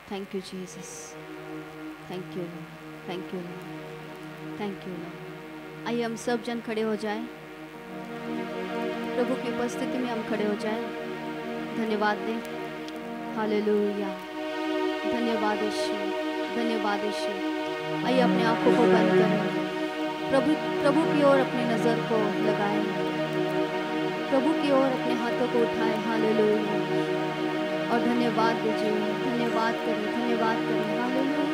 Thank you Jesus, thank you, thank you, thank you. आइए हम सब जन खड़े हो जाएं, प्रभु की उपस्थिति में हम खड़े हो जाएं, धन्यवाद दें। हालेलुया, धन्यवाद यीशु, धन्यवाद यीशु। आइए अपने आंखों को बंद करें, प्रभु की ओर अपनी नज़र को लगाएं, प्रभु की ओर अपने हाथों को उठाएं। हालेलुया, और धन्यवाद दीजिए, धन्यवाद करें, धन्यवाद करें। Hallelujah,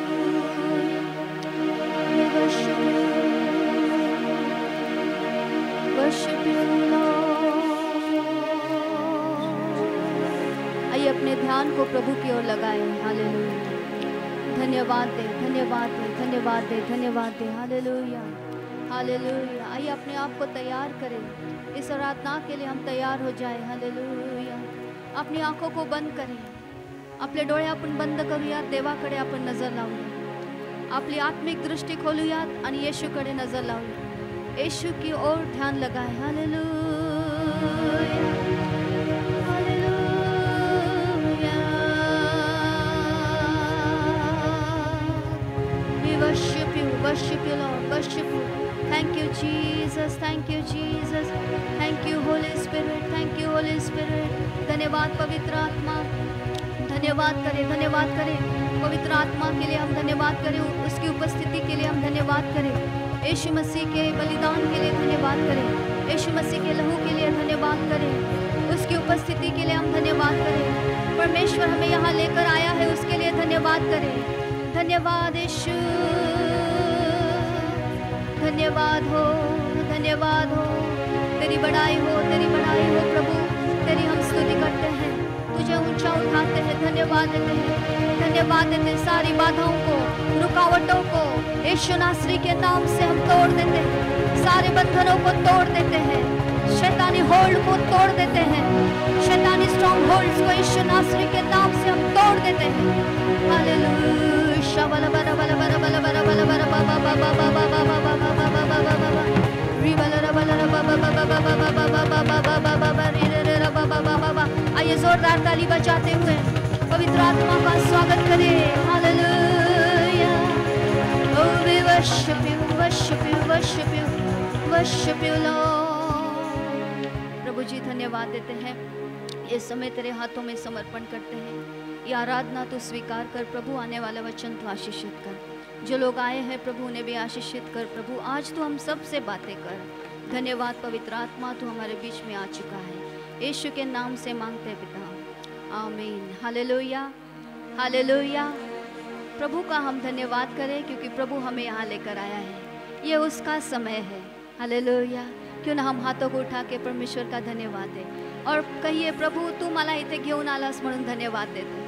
worship you Lord. आइए अपने ध्यान को प्रभु की ओर लगाएं। हालेलुया, धन्यवाद दे, धन्यवाद दे, धन्यवाद दे, धन्यवाद दे। Hallelujah, hallelujah. आइए अपने आप को तैयार करें, इस आराधना के लिए हम तैयार हो जाए। हालेलुया, अपनी आंखों को बंद करें, आपले डोळे आपण बंद करूयात, देवाकडे आपण नजर लावूया, आपली आत्मिक दृष्टी खोलूयात आणि येशूकडे नजर लावूया, येशू की ओर ध्यान लगाए। Hallelujah, hallelujah. We worship you, Lord, worship you. Thank you Jesus, thank you Jesus, thank you Holy Spirit, thank you Holy Spirit। धन्यवाद पवित्र आत्मा, धन्यवाद करें, धन्यवाद करें पवित्र आत्मा के लिए हम धन्यवाद करें, उसकी उपस्थिति के लिए हम धन्यवाद करें, यीशु मसीह के बलिदान के लिए धन्यवाद करें, यीशु मसीह के लहू के लिए धन्यवाद करें, उसकी उपस्थिति के लिए हम धन्यवाद करें। परमेश्वर हमें यहाँ लेकर आया है, उसके लिए धन्यवाद करें। धन्यवाद यीशु, धन्यवाद हो, धन्यवाद हो, तेरी बड़ाई हो, तेरी बड़ाई हो प्रभु, तेरी हम स्तुति करते हैं, तुझे ऊंचा उठाते हैं, धन्यवाद देते हैं, धन्यवाद देते हैं। सारी बाधाओं को, रुकावटों को यीशु नासरी के नाम से हम तोड़ देते हैं, सारे बंधनों को तोड़ देते हैं, शैतानी होल्ड को तोड़ देते हैं, शैतानी स्ट्रॉन्ग होल्ड्स को यीशु नासरी के नाम से हम तोड़ देते हैं। हालेलुया, बला बला बला बला बला बला बला बला बाबा बाबा बाबा बाबा बाबा बाबा बाबा री बला बला बाबा बाबा बाबा बाबा बाबा बाबा री रे रे बाबा बाबा। आइए जोरदार ताली बजाते हुए पवित्र आत्मा का स्वागत करें। Hallelujah, oh we worship you, worship you, worship you, worship you Lord। प्रभु जी धन्यवाद देते हैं, ये समय तेरे हाथों में समर्पण करते हैं, ये आराधना तो स्वीकार कर प्रभु, आने वाला वचन तो आशीषित कर, जो लोग आए हैं प्रभु उन्हें भी आशीषित कर प्रभु, आज तो हम सब से बातें कर। धन्यवाद पवित्र आत्मा, तू हमारे बीच में आ चुका है, यीशु के नाम से मांगते हैं पिता, आमीन। Hallelujah, hallelujah. प्रभु का हम धन्यवाद करें क्योंकि प्रभु हमें यहाँ लेकर आया है, ये उसका समय है। हालेलुया, क्यों ना हम हाथों को उठा के परमेश्वर का धन्यवाद दें और कहिए, प्रभु तू मला इथे घेऊन आलास म्हणून धन्यवाद देते,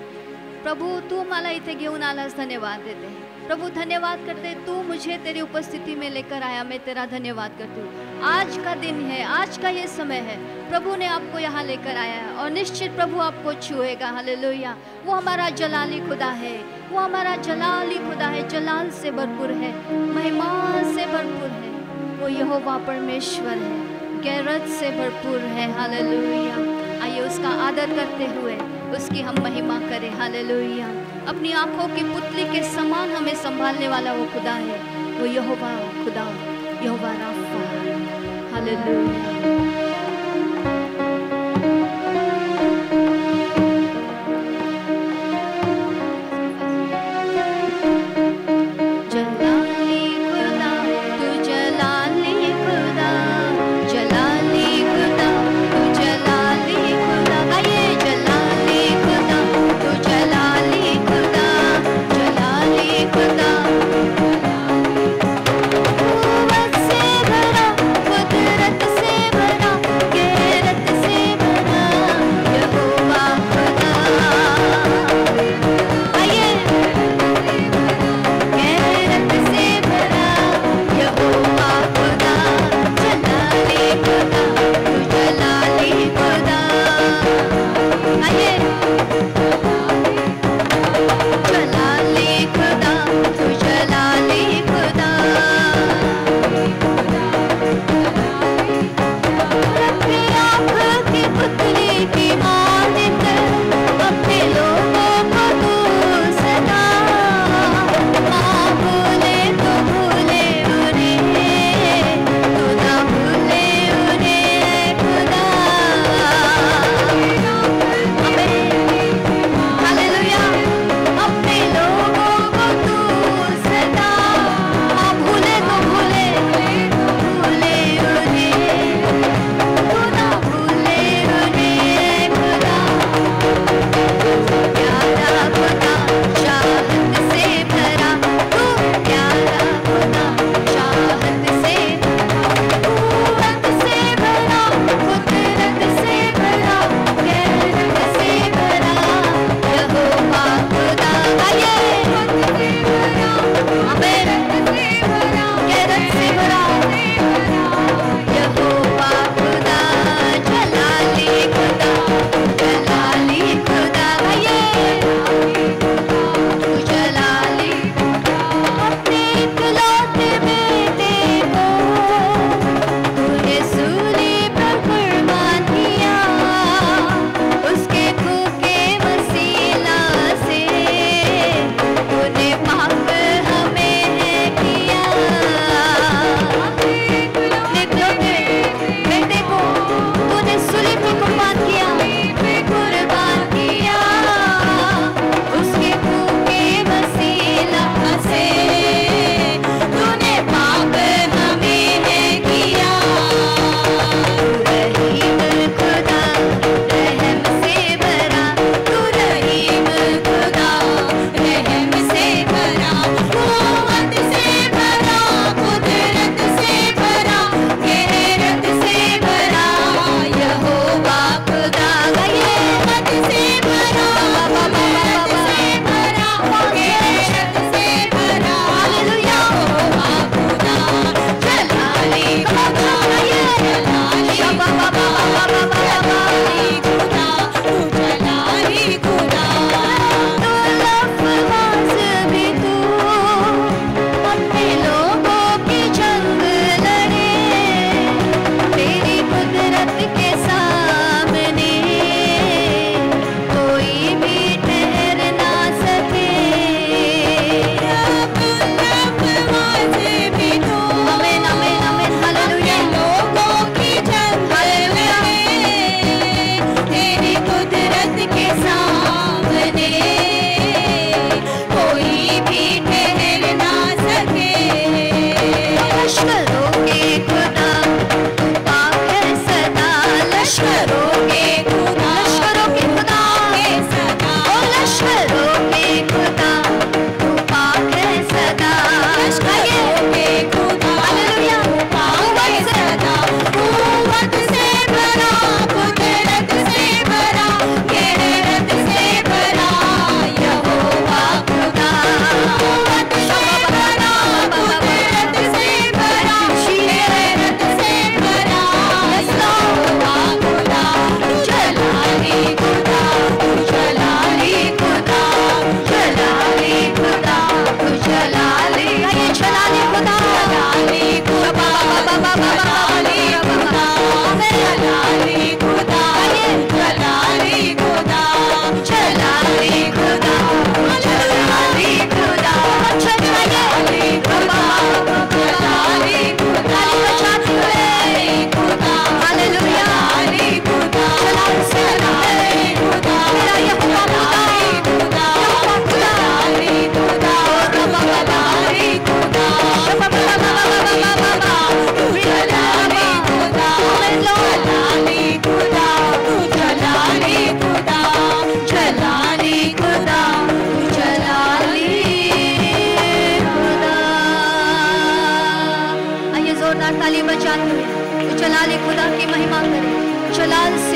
प्रभु तू मला इथे घेऊन आलास, धन्यवाद देते हैं प्रभु, धन्यवाद करते, तू मुझे तेरी उपस्थिति में लेकर आया, मैं तेरा धन्यवाद करती हूँ। आज का दिन है, आज का ये समय है, प्रभु ने आपको यहाँ लेकर आया है और निश्चित प्रभु आपको छुएगा। हालेलुया, वो हमारा जलाली खुदा है, वो हमारा जलाली खुदा है, जलाल से भरपूर है, महिमा से भरपूर है, वो यहोवा परमेश्वर है, गैरत से भरपूर है। हालेलुया, आइए उसका आदर करते हुए उसकी हम महिमा करें। हालेलुया, अपनी आंखों की पुतली के समान हमें संभालने वाला वो खुदा है, वो यहोवा खुदा, यहोवा राफा। हालेलुया, कुदरत से भरा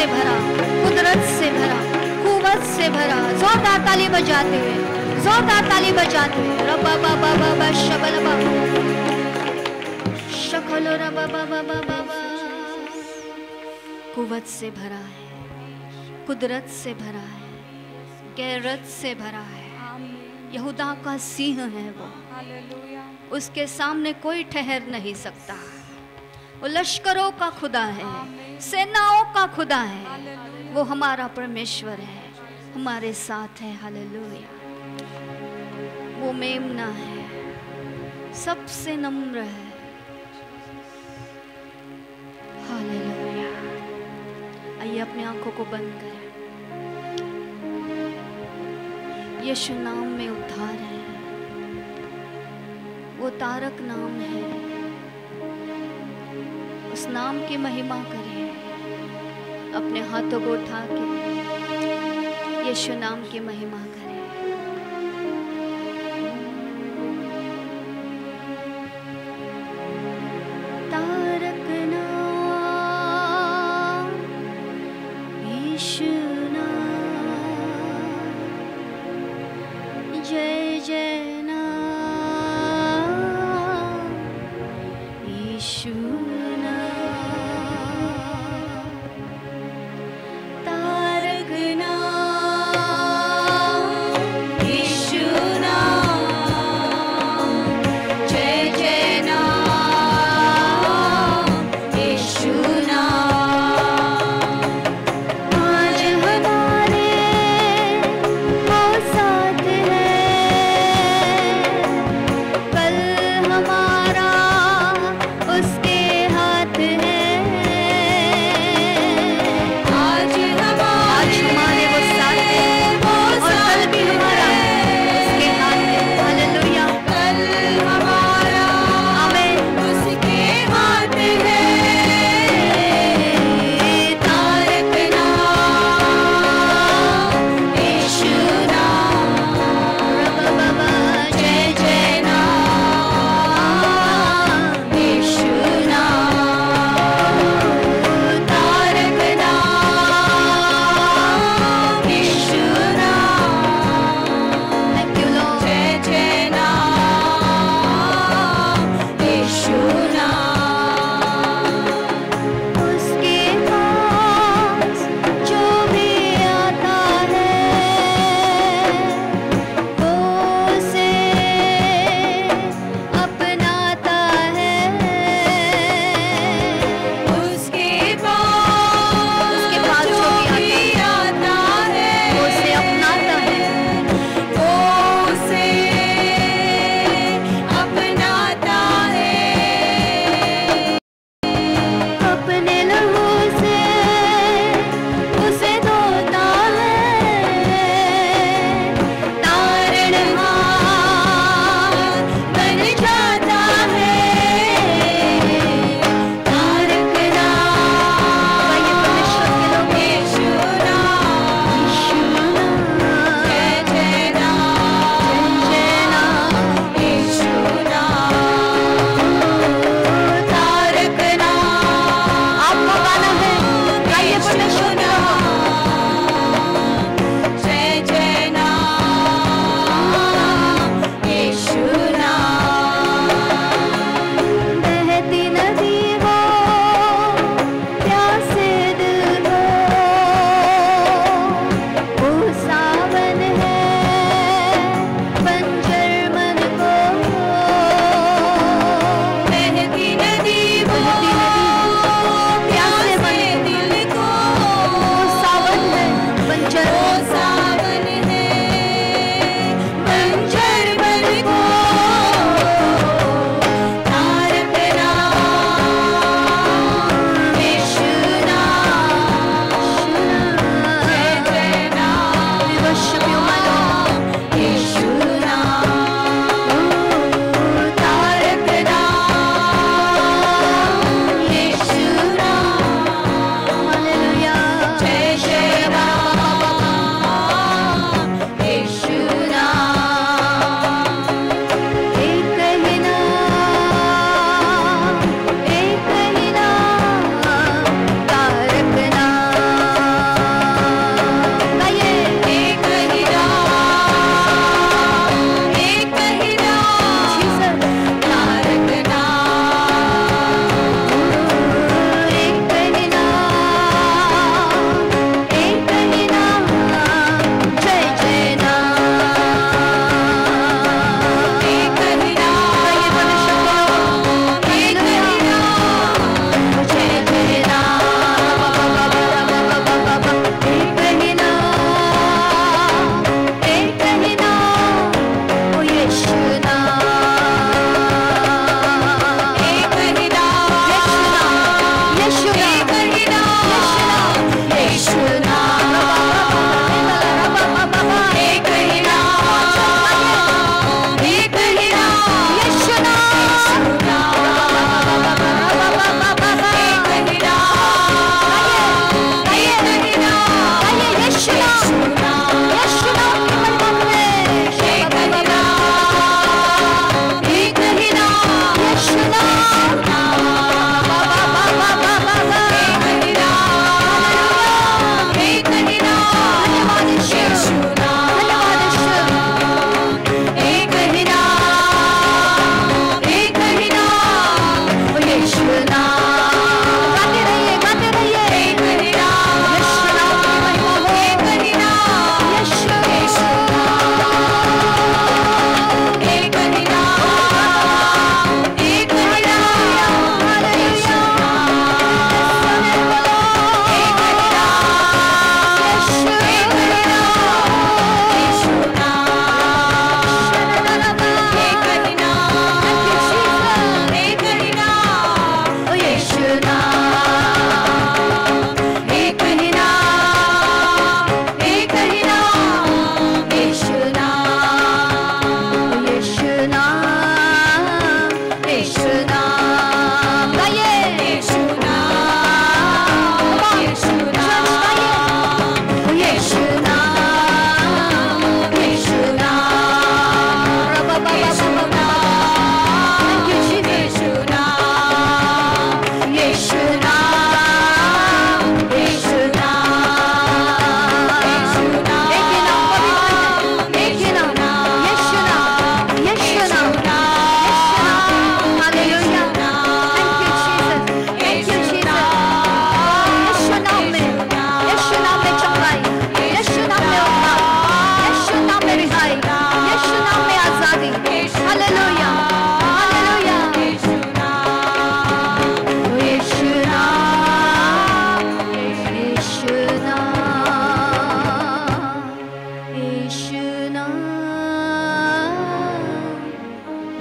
भरा, कुदरत से भरा, कुव्वत से भरा। जोरदार ताली बजाते हुए, जोरदार ताली बजाते हुए। रबा बाबा बाबा शबल बाबा शकलो रबा बाबा बाबा। कुव्वत से भरा है, कुदरत से भरा है, गैरत से भरा है। यहूदा का सिंह है वो, उसके सामने कोई ठहर नहीं सकता। वो लश्करों का खुदा है, सेनाओं का खुदा है। वो हमारा परमेश्वर है, हमारे साथ है। हालेलुया। वो मेमना है, सबसे नम्र है। हालेलुया। आइए अपनी आंखों को बंद करें। यीशु नाम में उद्धार है, वो तारक नाम है। उस नाम की महिमा करिए। अपने हाथों को उठा के यीशु नाम की महिमा करें। तारक नाम, यीशु नाम, जय जय नाम, यीशु नाम। तारक नाम,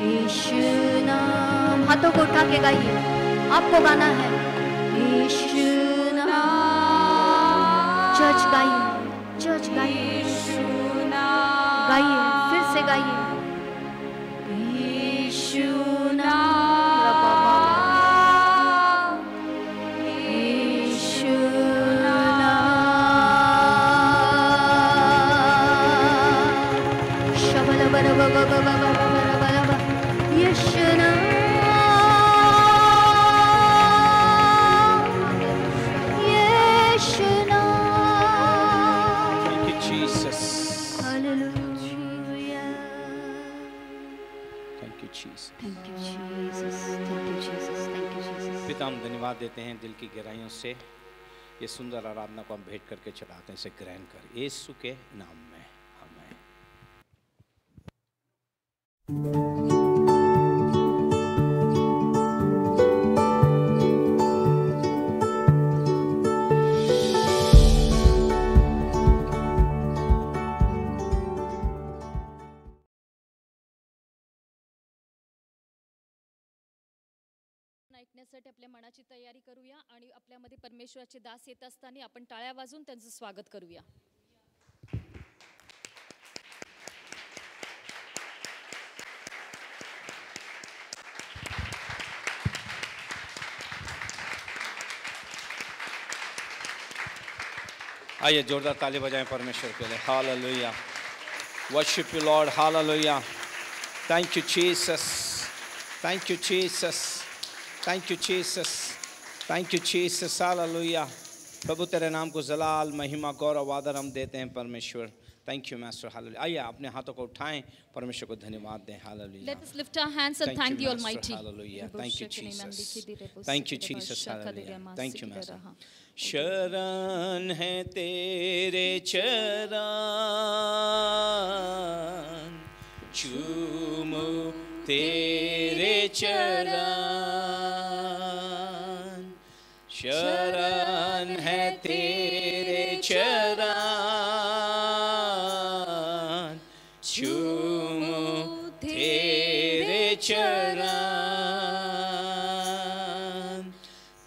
यीशु नाम। हाथों को उठा के गाइए, आपको गाना है। यीशु नाम। चर्च गाइए, चर्च गाइए, गाइए, फिर से गाइए। यीशु नाम, यीशु नाम। शबल बर ब ब ब ब ब ब ब। यीशु नाम, यीशु नाम। Thank you, Jesus. Hallelujah. Thank you, Jesus. Thank you, Jesus. Thank you, Jesus. Thank you, Jesus. पिता, हम धन्यवाद देते हैं दिल की गहराइयों से। ये सुंदर आराधना को हम भेंट करके चढ़ाते हैं, इसे ग्रहण कर यीशु के नाम में, आमीन। ऐकण्यासाठी आपल्या मनाची तयारी करूया आणि आपल्यामध्ये परमेश्वराचे दास येत असताना आपण टाळ्या वाजवून त्यांचं स्वागत करूया. आइए जोरदार ताली बजाएं परमेश्वर के लिए। Hallelujah, worship you Lord, hallelujah. Thank you Jesus, thank you Jesus, thank you Jesus, thank you Jesus, hallelujah. प्रभु तेरे नाम को जलाल, महिमा, गौरव, आदर हम देते हैं परमेश्वर। Thank you master, hallelujah. आइए अपने हाथों को उठाएं, परमेश्वर को धन्यवाद दें। Hallelujah. Let us lift our hands and thank the Almighty. Hallelujah. Thank you, Jesus. Thank you, Jesus. Hallelujah. Thank you, Master. शरण है तेरे चरण, चूमू तेरे चरण, शरण है तेरे चरण, चूमू तेरे चरण,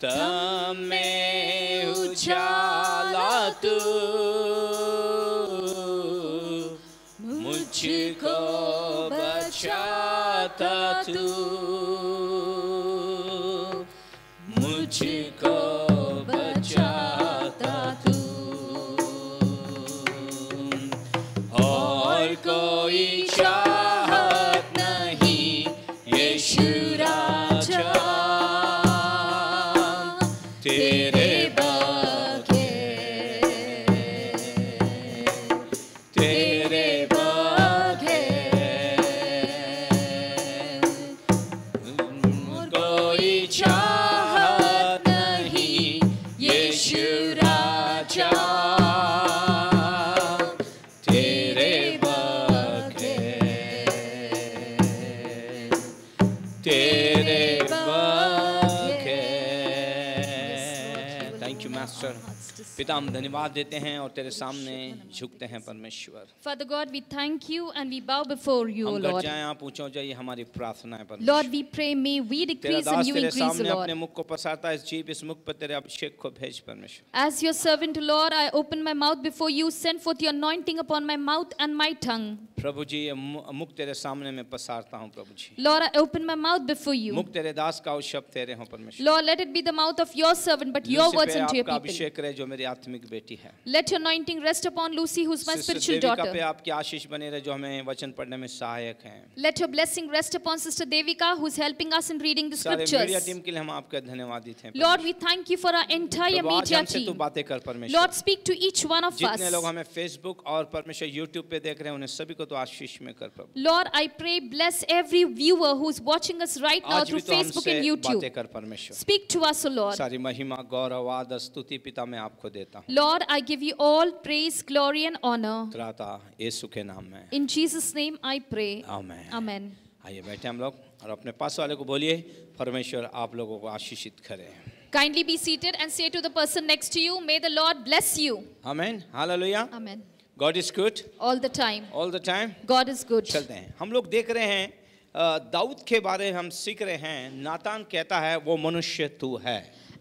तब में उजाला तू मुझको बचाता, तू मुझको बचाता, तू और कोई चाहत नहीं यीशु राजा तेरे बगैर, तेरे बगैर कोई चाहत नहीं यीशु राजा तेरे बगैर, तेरे बगैर। Thank you master. पिता, हम धन्यवाद देते हैं और तेरे सामने झुकते हैं परमेश्वर। Father God, we thank you and we bow before you, O हम Lord. घर जाएं, आप ऊंचे हो जाइए, हमारी प्रार्थना है परमेश्वर। Lord, we pray, may we तेरा decrease दास and you तेरे increase, O सामने Lord. अपने मुख को पसारता है, इस जीभ इस मुख पर तेरे अभिषेक को भेज परमेश्वर। As your servant, Lord, I open my mouth before you. Send forth your anointing upon my mouth and my tongue. प्रभु जी, ये मुख तेरे सामने मैं पसारता हूँ प्रभु जी। Lord, I open my mouth before you. मुख तेरे दास का और शब्द तेरे हों परमेश्वर। Lord, let it be the mouth of your servant, but your Lucy words पे unto your आपका people. अभिषेक रहे जो मेरी आत्मिक बेटी है। Let your anointing rest upon Lucy, who's my sister spiritual Devika पे daughter. आपकी आशीष बने रहे जो हमें वचन पढ़ने में सहायक हैं। Let your blessing rest upon Sister Devika, who's helping us in reading the सारे मीडिया scriptures. टीम के लिए हम आपका धन्यवादित हैं। Lord, we thank you for our entire प्रभु, आज media हमसे तू team. बातें कर परमेश्वर। Lord, speak to each one of जितने लोग us. हमें फेसबुक और परमेश्वर यूट्यूब पे देख रहे हैं उन्हें सभी को तो आशीष में कर प्रभु। Lord, I pray, bless every viewer who's watching us right now आज through भी तो Facebook हमसे and YouTube. बातें कर परमेश्वर। Speak to us, O Lord. सारी महिमा, गौरव, आदर, स्तुति पिता मैं आपको देता हूँ। Lord, I give you all praise, glory, and honor. त्राता यीशु के नाम में, In Jesus' name I pray. Amen. Amen. आइए बैठे हम लोग और अपने पास वाले को बोलिए, परमेश्वर आप लोगों को आशीषित करे। Kindly be seated and say to the person next to you, may the Lord bless you. Amen, hallelujah. Amen. God is good all the time. All the time. God is good. चलते हैं, हम लोग देख रहे हैं दाऊद के बारे में हम सीख रहे हैं। नातान कहता है वो मनुष्य तू है।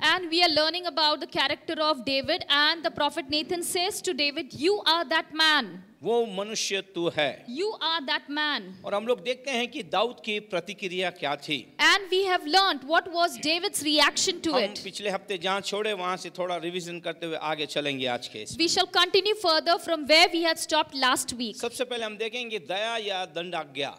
And we are learning about the character of David, and the prophet Nathan says to David, you are that man. वो मनुष्य तू है। You are that man. और हम लोग देखते हैं कि दाऊद की प्रतिक्रिया क्या थी। And we have learned what was David's reaction to हम it. पिछले हफ्ते जहाँ छोड़े वहाँ से थोड़ा रिवीजन करते हुए आगे चलेंगे आज के इस। We shall continue further from where we had stopped last week. सबसे पहले हम देखेंगे दया या दंडाज्ञा।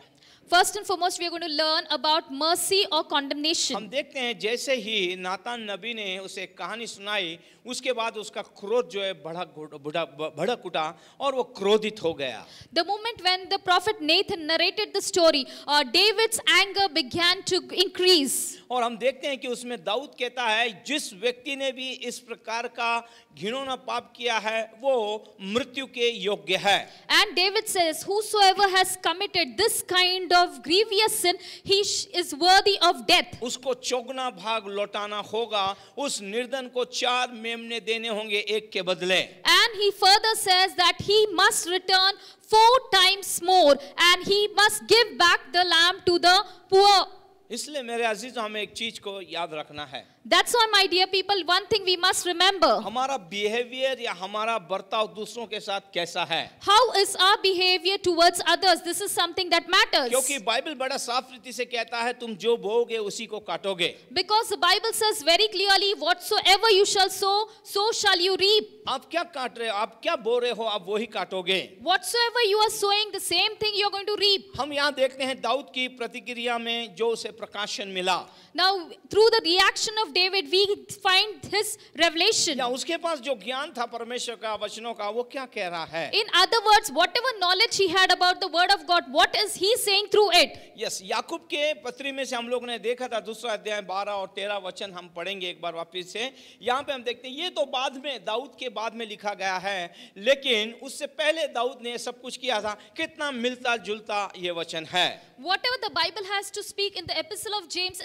First and foremost, we are going to learn about mercy or condemnation. हम देखते हैं जैसे ही नातान नबी ने उसे कहानी सुनाई, उसके बाद उसका क्रोध जो है भड़क उठा और वो क्रोधित हो गया। The moment when the prophet Nathan narrated the story, David's anger began to increase. और हम देखते हैं कि उसमें दाऊद कहता है जिस व्यक्ति ने भी इस प्रकार का घिनौना पाप किया है वो मृत्यु के योग्य है। And David says, whosoever has committed this kind of grievous sin, he is worthy of death. उसको चौगुना भाग लौटाना होगा, उस निर्धन को 4 मेमने देने होंगे एक के बदले। And he further says that he must return 4 times more, and he must give back the lamb to the poor. इसलिए मेरे अजीज हमें एक चीज को याद रखना है। That's why, my dear people, one thing we must remember. हमारा बिहेवियर या हमारा बर्ताव दूसरों के साथ कैसा है? How is our behavior towards others? This is something that matters. क्योंकि बाइबल बड़ा साफ रीति से कहता है तुम जो बोओगे उसी को काटोगे। Because the Bible says very clearly, whatsoever you shall sow, so shall you reap. आप क्या काट रहे हो, आप क्या बो रहे हो, आप वही काटोगे। Whatsoever you are sowing, the same thing you are going to reap. हम यहाँ देखते हैं दाऊद की प्रतिक्रिया में जो उसे प्रकाशन मिला। Now, through the reaction of David, we find his revelation. या उसके पास जो ज्ञान था परमेश्वर का वचनों का, वो क्या कह रहा है? In other words, whatever knowledge he had about the word of God, what is he saying through it? Yes, याकूब के पत्री में से हम लोग ने देखा था, दूसरा अध्याय 12 और 13 वचन हम पढ़ेंगे एक बार वापस से। यहाँ पे हम देखते हैं ये तो बाद में दाऊद के बाद में लिखा गया है, लेकिन उससे पहले दाऊद ने सब कुछ किया था। कितना मिलता जुलता ये वचन है। Whatever the Bible has to speak in the epistle of James,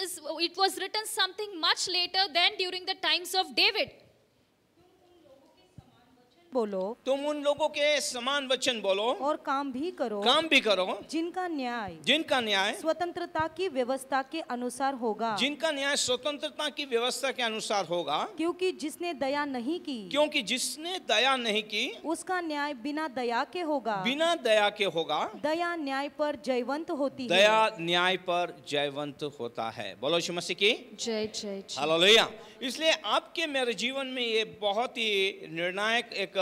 it was written something much later than during the times of David. बोलो, तुम उन लोगों के समान वचन बोलो और काम भी करो जिनका न्याय स्वतंत्रता की व्यवस्था के अनुसार होगा। जिनका न्याय स्वतंत्रता की व्यवस्था के अनुसार होगा। क्योंकि जिसने दया नहीं की उसका न्याय बिना दया के होगा। दया न्याय पर जयवंत होती है। दया न्याय पर जयवंत होता है। बोलो यीशु मसीह की जय जय। हालेलुया। इसलिए आपके मेरे जीवन में ये बहुत ही निर्णायक एक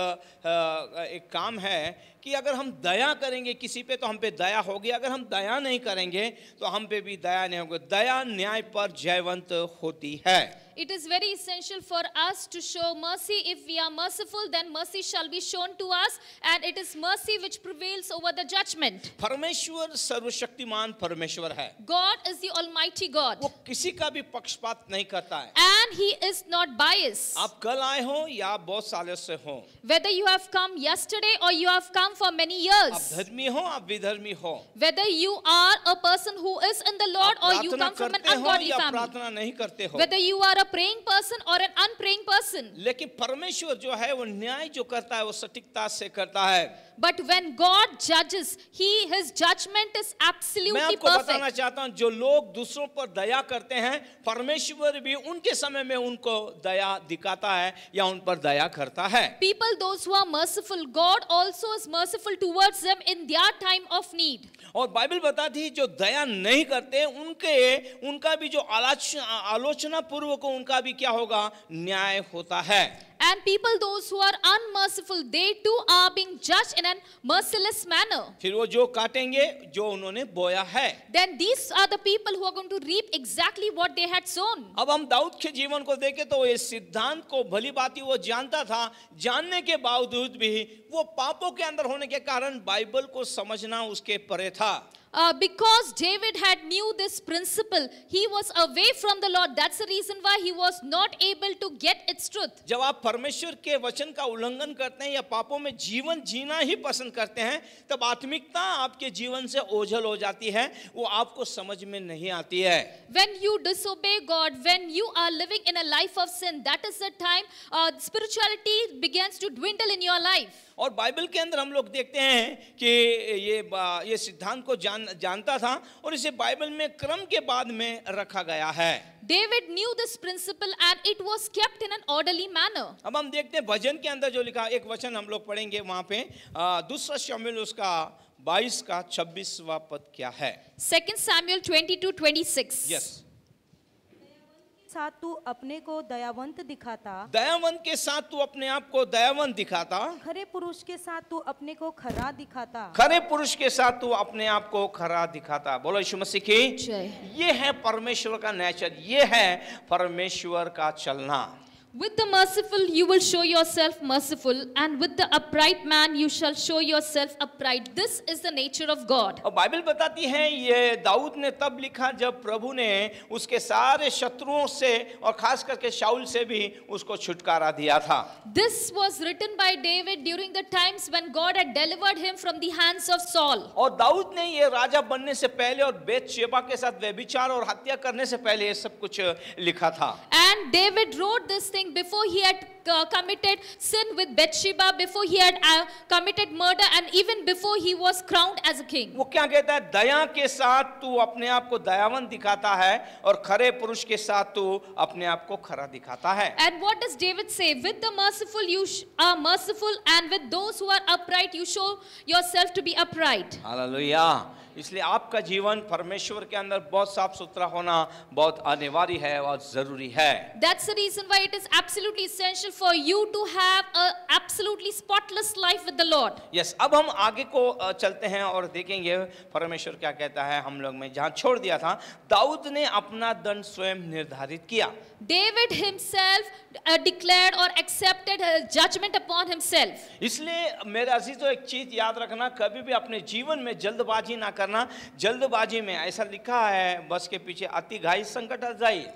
काम है कि अगर हम दया करेंगे किसी पे तो हम पे दया होगी, अगर हम दया नहीं करेंगे तो हम पे भी दया नहीं होगी। दया न्याय पर जयवंत होती है। It is very essential for us to show mercy. If we are merciful, then mercy shall be shown to us, and it is mercy which prevails over the judgment. परमेश्वर सर्वशक्तिमान परमेश्वर है। God is the Almighty God. वो किसी का भी पक्षपात नहीं करता है। And He is not biased. आप कल आए हो या बहुत सालों से हो, Whether you have come yesterday or you have come for many years, आप धर्मी हो आप विधर्मी हो, whether you are a person who is in the Lord or you come from an ungodly family, प्रार्थना नहीं करते हो, whether you are a praying person or an unpraying person, लेकिन परमेश्वर जो है वो न्याय जो करता है वो सटीकता से करता है। but when God judges, His judgment is मैं absolutely आपको बताना perfect. चाहता हूँ जो लोग दूसरों पर दया करते हैं परमेश्वर भी उनके समय में उनको दया दिखाता है या उन पर दया करता है। People, those who are merciful, God also is merciful towards them in their time of need. और बाइबल बताती है जो दया नहीं करते उनका भी जो आलोचना पूर्वक उनका भी क्या होगा, न्याय होता है। And people, those who are unmerciful, they too are being judged in a merciless manner. फिर वो जो काटेंगे जो उन्होंने बोया है। Then these are the people who are going to reap exactly what they had sown. अब हम दाऊद के जीवन को देखें तो इस सिद्धांत को भली भांति वो जानता था, जानने के बावजूद भी वो पापों के अंदर होने के कारण बाइबल को समझना उसके परे था। Because David had knew this principle, he was away from the Lord. That's the reason why he was not able to get its truth. जब आप परमेश्वर के वचन का उल्लंघन करते हैं या पापों में जीवन जीना ही पसंद करते हैं तब आत्मिकता आपके जीवन से ओझल हो जाती है, वो आपको समझ में नहीं आती है। When you disobey God, when you are living in a life of sin, that is the time spirituality begins to dwindle in your life. और बाइबल के अंदर हम लोग देखते हैं कि ये सिद्धांत को जानता था और इसे बाइबल में क्रम के बाद में रखा गया है। David knew this principle and it was kept in an orderly manner. अब हम देखते हैं भजन के अंदर जो लिखा, एक वचन हम लोग पढ़ेंगे वहां पे, दूसरा शमूएल उसका 22 का 26वां पद क्या है? 2 Samuel 22:26. यस। साथ तू अपने को दयावंत दिखाता, दयावंत के साथ तू अपने आप को दयावंत दिखाता, खरे पुरुष के साथ तू अपने को खरा दिखाता, खरे पुरुष के साथ तू अपने आप को खरा दिखाता। बोलो यीशु मसीह की जय। ये है परमेश्वर का नेचर, ये है परमेश्वर का चलना। With the merciful you will show yourself merciful, and with the upright man you shall show yourself upright. This is the nature of God. और बाइबल बताती है ये दाऊद ने तब लिखा जब प्रभु ने उसके सारे शत्रुओं से और खास करके शाऊल से भी उसको छुटकारा दिया था। This was written by David during the times when God had delivered him from the hands of Saul. और दाऊद ने ये राजा बनने से पहले और बेतशेबा के साथ व्यभिचार और हत्या करने से पहले ये सब कुछ लिखा था। And David wrote this thing before he had committed sin with Bathsheba, before he had committed murder, and even before he was crowned as a king. वो क्या कहता है? दया के साथ तू अपने आप को दयावंत दिखाता है और खरे पुरुष के साथ तू अपने आप को खरा दिखाता है। And what does David say? With the merciful you are merciful, and with those who are upright you show yourself to be upright. Hallelujah. इसलिए आपका जीवन परमेश्वर के अंदर बहुत साफ सुथरा होना बहुत अनिवार्य है और जरूरी है। That's the reason why it is absolutely essential for you to have a absolutely spotless life with the Lord. Yes, अब हम आगे को चलते हैं और देखेंगे परमेश्वर क्या कहता है। हम लोग में जहां छोड़ दिया था, दाऊद ने अपना दंड स्वयं निर्धारित किया। David himself declared or accepted judgment upon himself. इसलिए मेरे अजीजों एक चीज याद रखना, कभी भी अपने जीवन में जल्दबाजी ना करना। जल्दबाजी में ऐसा लिखा है, बस के पीछे अति घाई संकट आ जाए।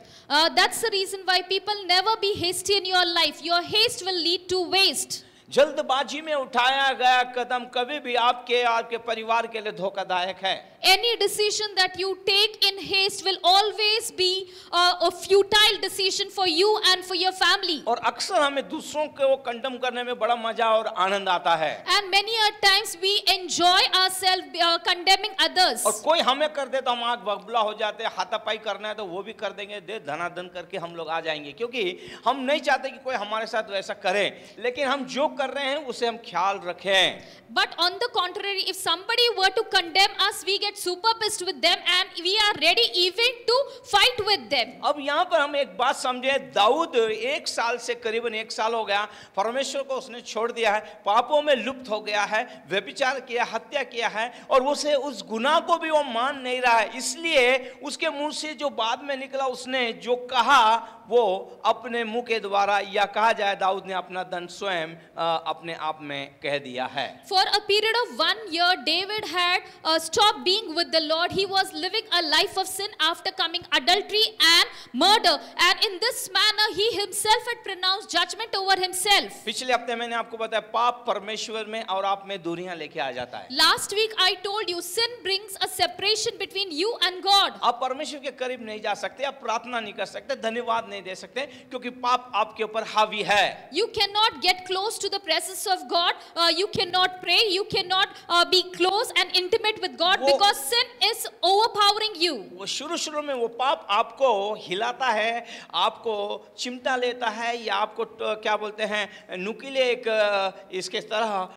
That's the reason why people never be hasty in your life. Your haste will lead to waste. जल्दबाजी में उठाया गया कदम कभी भी आपके परिवार के लिए धोखादायक है। Any decision that you take in haste will always be a futile decision for you and for your family. और अक्सर हमें दूसरों को कंडेम करने में बड़ा मजा और आनंद आता है। And many a times we enjoy ourselves condemning others. और कोई हमें कर दे तो हम आग बबूला हो जाते हैं, हाथापाई करना है तो वो भी कर देंगे, दे धनाधन करके हम लोग आ जाएंगे, क्योंकि हम नहीं चाहते कि कोई हमारे साथ वैसा करे, लेकिन हम जो कर रहे हैं उसे हम ख्याल रखें। But on the contrary, if somebody were to condemn us, we get super pissed with them and we are ready even to fight with them. अब यहाँ पर हम एक बात समझे, दाऊद 1 साल से करीबन 1 साल हो गया परमेश्वर को उसने छोड़ दिया है, पापों में लुप्त हो गया है, व्यभिचार किया, हत्या किया है, और उसे उस गुनाह को भी वो मान नहीं रहा है। इसलिए उसके मुंह से जो बाद में निकला, उसने जो कहा वो अपने मुंह के द्वारा, या कहा जाए दाऊद ने अपना दंड स्वयं अपने आप में कह दिया है। For a period of 1 year, David had stopped being with the Lord. He was living a life of sin after committing adultery and murder, and in this manner he himself had pronounced judgment over himself. पिछले हफ्ते मैंने आपको बताया पाप परमेश्वर में और आप में दूरियां लेके आ जाता है। Last week I told you sin brings a separation between you and God. आप परमेश्वर के करीब नहीं जा सकते, आप प्रार्थना नहीं कर सकते, धन्यवाद नहीं दे सकते, क्योंकि पाप आपके ऊपर हावी है। You cannot get close to the presence of God. You cannot pray. You cannot be close and intimate with God because sin is overpowering you. वो शुरू में वो पाप आपको हिलाता है, आपको चिमटा लेता है, या आपको क्या बोलते हैं नुकीले एक इसके तरह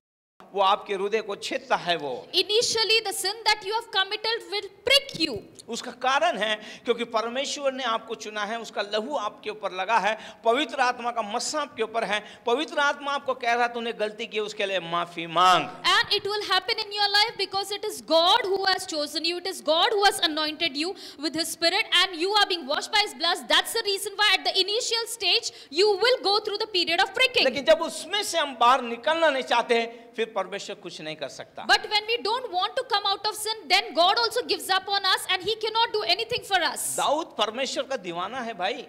वो आपके हृदय को छेदता है। वो Initially the sin that you have committed will prick you. उसका कारण है क्योंकि परमेश्वर ने आपको चुना है, उसका लहू आपके ऊपर लगा है, पवित्र आत्मा का मस्सा आपके ऊपर है, पवित्र आत्मा आपको कह रहा है तूने गलती की, उसके लिए माफी मांग। And it will happen in your life because it is God who has chosen you, it is God who has anointed you with His Spirit, and you are being washed by His blood. That's the reason why at the initial stage you will go through the period of pricking. लेकिन जब उसमें से हम बाहर निकलना नहीं चाहते, फिर परमेश्वर कुछ नहीं कर सकता। But when we don't want to come out of sin, then God also gives up on us and He cannot do anything for us. Dawood परमेश्वर का दीवाना है भाई।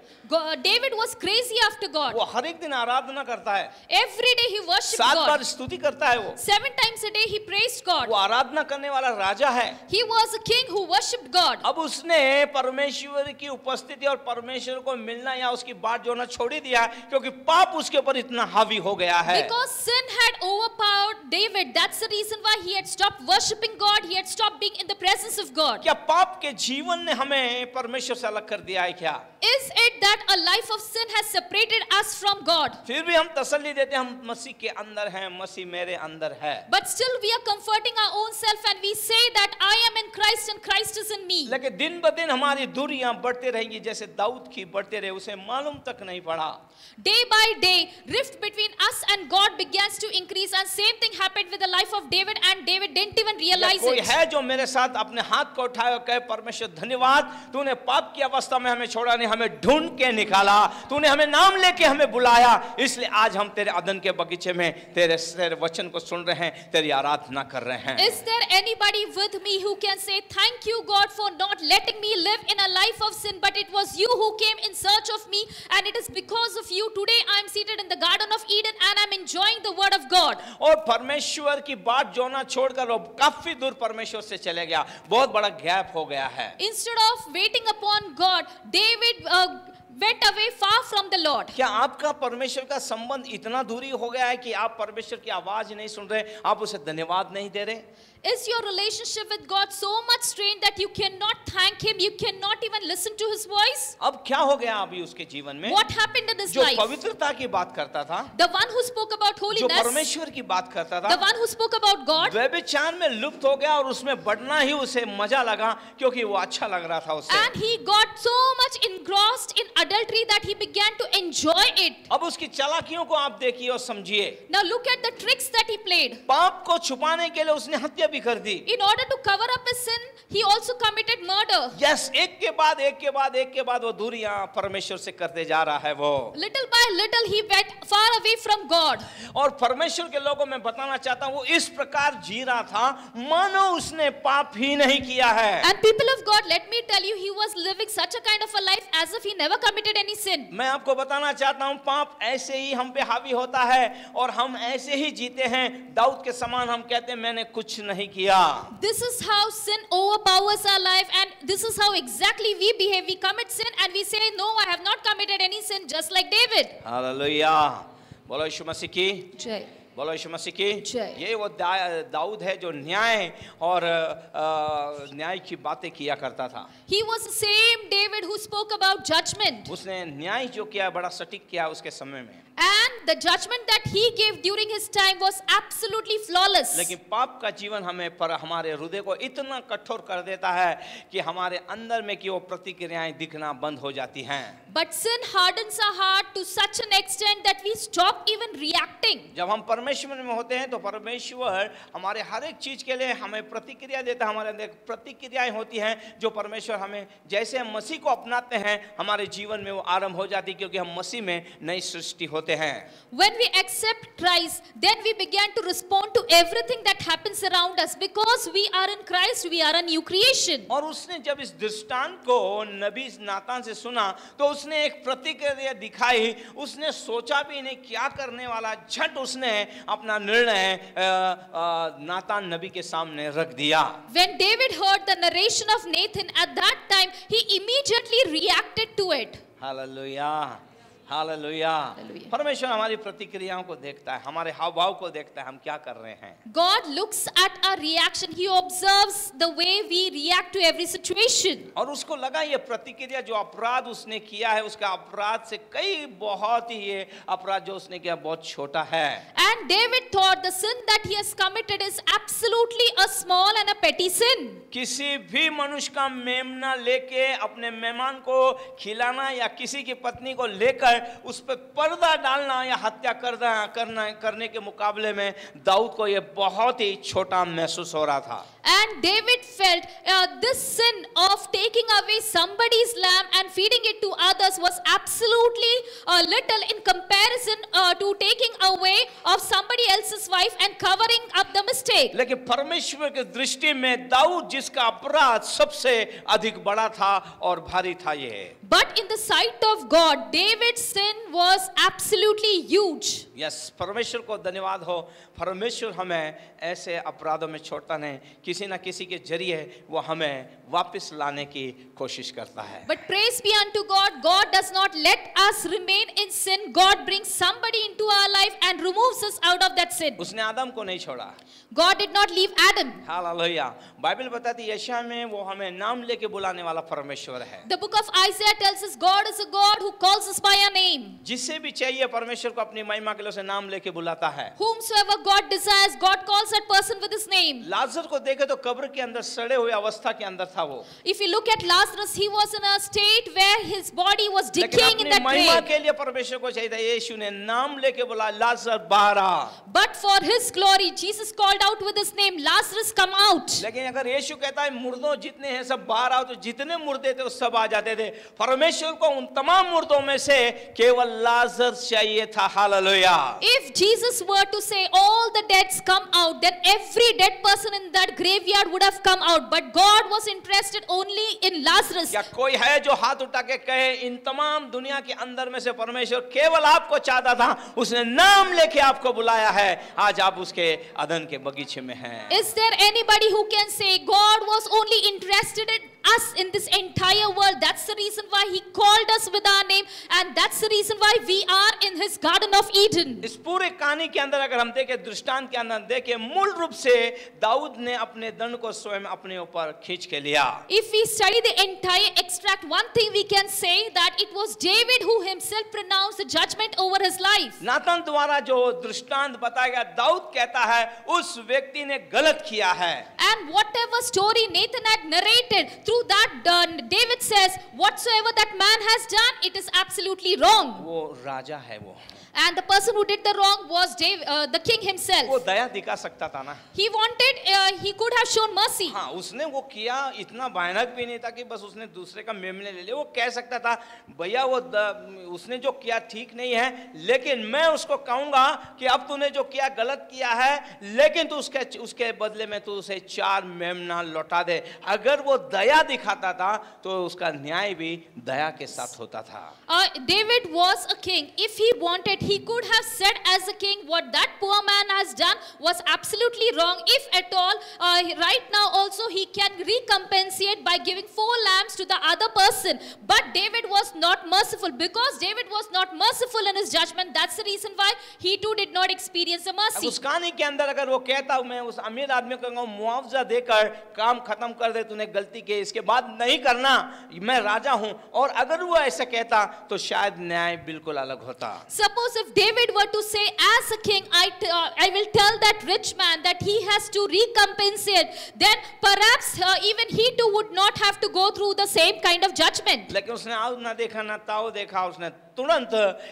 David was crazy after God. वो हर एक दिन आराधना करता है। Every day he worshipped 7 God. बार स्तुति करता है वो। 7 times a day he praised God. वो आराधना करने वाला राजा है। He was a king who worshipped God. अब उसने परमेश्वर की उपस्थिति और परमेश्वर को मिलना या उसकी बात जो ना छोड़ ही दिया, क्योंकि पाप उसके ऊपर इतना हावी हो गया है. Because sin had overpowered David, that's the reason why he had stopped worshiping God, he had stopped being in the presence of God. क्या पाप के जीवन ने हमें परमेश्वर से अलग कर दिया है क्या? Is it that a life of sin has separated us from God? फिर भी हम तसल्ली देते हैं, हम मसीह के अंदर हैं, मसीह मेरे अंदर है. But still we are comforting our own self and we say that I am in Christ and Christ is in me. लेकिन दिन ब दिन हमारी दूरियां बढ़ते रहेंगी, जैसे दाऊद की बढ़ते रहे, उसे मालूम तक नहीं पड़ा. Day by day, rift between us and God begins to increase, and same thing happened with the life of David, and David didn't even realize कोई it. है जो मेरे साथ अपने हाथ को उठाए और कहे, परमेश्वर धन्यवाद, तूने पाप की अवस्था में हमें छोड़ा नहीं, हमें ढूंढ के निकाला, तूने हमें नाम लेके हमें बुलाया, इसलिए आज हम तेरे अदन के बगीचे में तेरे वचन को सुन रहे हैं, तेरी आराधना कर रहे हैं. Is there anybody with me who can say thank you God for not letting me live in a life of sin, but it was you who came in search of me, and it is because of you today I am seated in the Garden of Eden and I am enjoying the word of God. और परमेश्वर की बात जो ना छोड़कर वो काफी दूर परमेश्वर से चले गया, बहुत बड़ा गैप हो गया है. Instead of waiting upon God, David went away far from the Lord. क्या आपका परमेश्वर का संबंध इतना दूरी हो गया है कि आप परमेश्वर की आवाज नहीं सुन रहे, आप उसे धन्यवाद नहीं दे रहे? Is your relationship with God so much strained that you cannot thank Him, you cannot even listen to His voice? अब क्या हो गया अभी उसके जीवन में? What happened in his जो life? पवित्रता की बात करता था, The one who spoke about जो holiness, परमेश्वर की बात करता था, the one who spoke about God, व्यभिचार में लुप्त हो गया और उसमें बढ़ना ही उसे मजा लगा, क्योंकि वो अच्छा लग रहा था उसे. and he got so much engrossed in adultery that he began to enjoy it. अब उसकी चालाकियों को आप देखिए और समझिए. Now look at the tricks that he played. पाप को छुपाने के लिए उसने हत्या भी कर दी. In order to cover up his sin, he also committed murder. Yes, एक के बाद एक के बाद एक के बाद वो दूरियां परमेश्वर से करते जा रहा है वो. Little by little he went far away from God. और परमेश्वर के लोगों में बताना चाहता हूं, वो इस प्रकार जी रहा था मानो उसने पाप ही नहीं किया है. And people of God, let me tell you, he was living such a kind of a life as if he never committed any sin. मैं आपको बताना चाहता हूं, पाप ऐसे ही हम पे हावी होता है और हम ऐसे ही जीते हैं. दाऊद के समान हम कहते हैं मैंने कुछ नहीं किया. This is how sin overpowers our life, and this is how exactly we behave. We commit sin and we say, no, I have not committed any sin, just like David. Hallelujah. बोलो यीशु मसीह की Jai. बोलो यीशु मसीह की. जय. ये वो दाऊद है जो न्याय और न्याय की बातें किया करता था. He was the same David who spoke about judgment. उसने न्याय जो किया बड़ा सटीक किया उसके समय में. And the judgment that he gave during his time was absolutely flawless. लेकिन पाप का जीवन हमें पर हमारे हृदय को इतना कठोर कर देता है कि हमारे अंदर में कि वो प्रतिक्रियाएं दिखना बंद हो जाती हैं. But sin hardens our heart to such an extent that we stop even reacting. जब हम परमेश्वर में होते हैं तो परमेश्वर हमारे हर एक चीज के लिए हमें प्रतिक्रिया देता है. हमारे अंदर प्रतिक्रियाएं होती हैं जो परमेश्वर हमें, जैसे हम मसीह को अपनाते हैं हमारे जीवन में वो आरंभ हो जाती है, क्योंकि हम मसीह में नई सृष्टि होते हैं. When we accept Christ, then we begin to respond to everything that happens around us. Because we are in Christ, we are a new creation. और उसने जब इस दृष्टांत को नबी नातान से सुना तो उसने एक प्रतिक्रिया दिखाई. उसने सोचा भी नहीं क्या करने वाला, झट उसने अपना निर्णय नातान नबी के सामने रख दिया. When David heard the narration of Nathan, at that time he immediately reacted to it. Hallelujah. Hallelujah. परमेश्वर हमारी प्रतिक्रियाओं को देखता है, हमारे हाव भाव को देखता है, हम क्या कर रहे हैं. God looks at our reaction. He observes the way we react to every situation. और उसको लगा ये प्रतिक्रिया जो अपराध उसने किया है, उसका अपराध से कई बहुत ही ये अपराध जो उसने किया बहुत छोटा है. And David thought the sin that he has committed is absolutely a small and a petty sin. किसी भी मनुष्य का मेमना लेके अपने मेहमान को खिलाना या किसी की पत्नी को लेकर उस पर पर्दा डालना या हत्या करने के मुकाबले में दाऊद को यह बहुत ही छोटा महसूस हो रहा था. And David felt this sin of taking away somebody's lamb and feeding it to others was absolutely little in comparison to taking away of somebody else's wife and covering up the mistake. लेकिन परमेश्वर की दृष्टि में दाऊद जिसका अपराध सबसे अधिक बड़ा था और भारी था ये. But in the sight of God, David's sin was absolutely huge. Yes, परमेश्वर को धन्यवाद हो. परमेश्वर हमें ऐसे अपराधों में छोड़ता नहीं. किसी किसी ना किसी के जरिए वो हमें वापस लाने की कोशिश करता है। But praise be unto God, God does not let us remain in sin. God brings somebody into our life and removes us out of that sin. उसने आदम को नहीं छोड़ा। God did not leave Adam. Hallelujah. Bible बताती है यशायाह में वो हमें नाम लेके बुलाने वाला परमेश्वर है। The book of Isaiah tells us God is a God who calls us by our name. जिसे भी चाहिए परमेश्वर को अपनी महिमा के लिए उसे नाम लेके बुलाता है। Whomsoever God desires, God calls that person with his name. लाजर को देखे तो कब्र के अंदर सड़े हुए अवस्था के अंदर था वो। If you look at Lazarus, he was in a state where his body was decaying in that लेकिन अपनी महिमा grave. के लिए परमेश्वर को चाहिए था, यीशु ने नाम लेके बुला लाजर बाहर आ। But for his glory, Jesus called out with his name, Lazarus, come out. लेकिन अगर यीशु कहता है मुर्दों जितने हैं सब बाहर आओ, तो जितने मुर्दे थे वो सब आ जाते थे। परमेश्वर को उन तमाम मुर्दों में से केवल लाजर चाहिए था। Hallelujah. If Jesus were to say all the deads come out, then every dead person in that graveyard would have come out. But God was interested only in Lazarus. क्या कोई है जो हाथ उठा के कहे इन तमाम दुनिया के अंदर में से परमेश्वर केवल आपको चाहता था, उसने नाम लेके आपको बुलाया है, आज आप उसके अदन के बगीचे में हैं। Is there anybody who can say God was only interested in us in this entire world? That's the reason why he called us with our name, and that's the reason why we are in his Garden of Eden. इस पूरे कहानी के अंदर अगर हम देखें, दृष्टांत के अंदर देखें, मूल रूप से दाऊद ने अपने दंड को स्वयं अपने ऊपर खींच के लिया। If we study the entire extract, one thing we can say that it was David who himself pronounced the judgment over his life. नातन द्वारा जो दृष्टांत बताया गया, दाऊद कहता है उस व्यक्ति ने गलत किया है। And whatever story Nathan had narrated, through that David says, whatsoever that man has done, it is absolutely wrong. वो राजा है वो। And the person who did the wrong was the king himself. वो दया दिखा सकता था ना। He wanted, he could have shown mercy. हाँ, उसने वो किया, इतना भयानक भी नहीं था कि बस उसने दूसरे का मेमने ले लिया। वो कह सकता था भैया वो उसने जो किया ठीक नहीं है, लेकिन मैं उसको कहूंगा कि अब तूने जो किया गलत किया है, लेकिन तू उसके बदले में तू उसे 4 मेमना लौटा दे। अगर वो दया दिखाता था तो उसका न्याय भी दया के साथ होता था। David was a king. If he wanted, he could have said as a king, what that poor man has done was absolutely wrong. If at all, right now also he can recompensate by giving 4 lambs to the other person. But David was not merciful. Because David was not merciful in his judgment, that's the reason why he too did not experience the mercy. उस कहानी के अंदर अगर वो कहता मैं उस अमीर आदमी को कहूंगा मुआवजा देकर काम खत्म कर दे, तूने गलती की, इसके बाद नहीं करना, मैं राजा हूं, और अगर वो ऐसा कहता तो शायद न्याय बिल्कुल अलग होता। Suppose if David were to say as a king, I will tell that rich man that he has to recompensate, then perhaps even he too would not have to go through the same kind of judgment. लेकिन उसने आओ ना देखा ना ताओ देखा, उसने तुरंत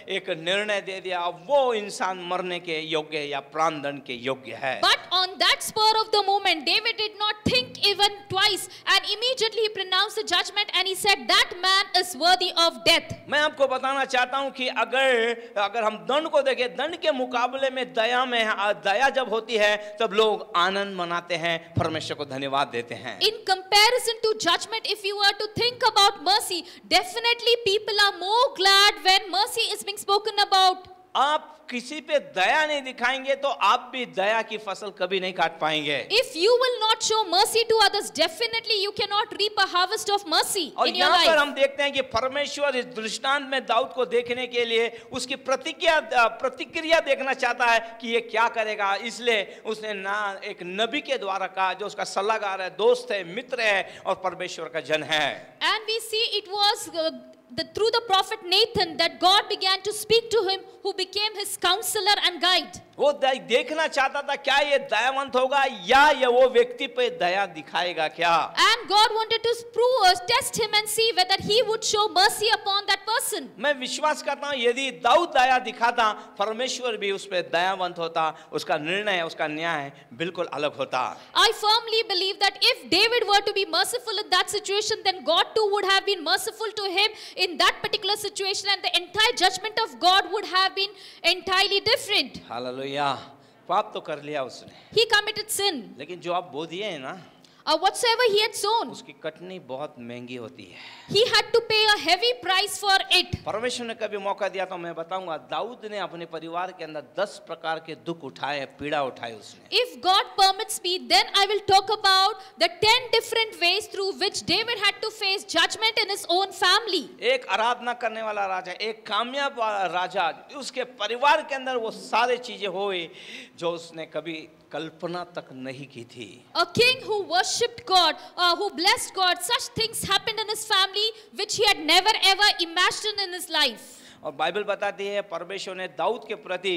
एक निर्णय दे दिया, अब वो इंसान मरने के योग्य या प्राणदंड के योग्य है। But on that spur of the moment, David did not think even twice, and immediately he pronounced the judgment and he said that man is worthy of death. मैं आपको बताना चाहता हूं कि अगर हम दंड को देखें, दंड के मुकाबले में दया जब होती है तब लोग आनंद मनाते हैं, परमेश्वर को धन्यवाद देते हैं। In comparison to judgment, if you were to think about mercy, definitely people are more glad when mercy is being spoken about. आप किसी पे दया नहीं दिखाएंगे तो आप भी दया की फसल कभी नहीं काट पाएंगे। If you will not show mercy to others, definitely you cannot reap a harvest of mercy in your यहाँ पर life. हम देखते हैं कि परमेश्वर इस दृष्टांत में दाऊद को देखने के लिए उसकी प्रतिक्रिया देखना चाहता है कि ये क्या करेगा, इसलिए उसने ना एक नबी के द्वारा कहा जो उसका सलाहकार है, दोस्त है, मित्र है और परमेश्वर का जन है। And we see it was through the prophet Nathan that God began to speak to him, who became his counselor and guide. वो देखना चाहता था क्या ये दयावंत होगा या ये वो व्यक्ति पे दया दिखाएगा क्या। And God wanted to test him and see whether he would show mercy upon that person. मैं विश्वास करता हूँ यदि दाऊद दया दिखाता, परमेश्वर भी उस पे दयावंत होता, उसका निर्णय, उसका न्याय बिल्कुल अलग होता। I firmly believe that if David were to be merciful in that situation, then God too would have been merciful to him in that particular situation, and the entire judgment of God would have been entirely different. Hallelujah. पाप तो कर लिया उसने, He committed sin. लेकिन जो आप बो दिए हैं ना, whatsoever he had sown, उसकी कटनी बहुत महंगी होती है. he had to pay a heavy price for it. परमेश्वर ने कभी मौका दिया तो मैं बताऊंगा, दाऊद ने अपने परिवार के अंदर 10 प्रकार के दुख उठाए, पीड़ा उठाई उसने. If God permits me, then I will talk about the 10 different ways through which David had to face judgment in his own family. एक आराधना करने वाला राजा, एक कामयाब राजा, उसके परिवार के अंदर वो सारे चीजें हुई जो उसने कभी कल्पना तक नहीं की थी. A king who worshipped God, who blessed God, such things happened in his family which he had never ever imagined in his life. और बाइबल बताती है परमेश्वर ने दाऊद के प्रति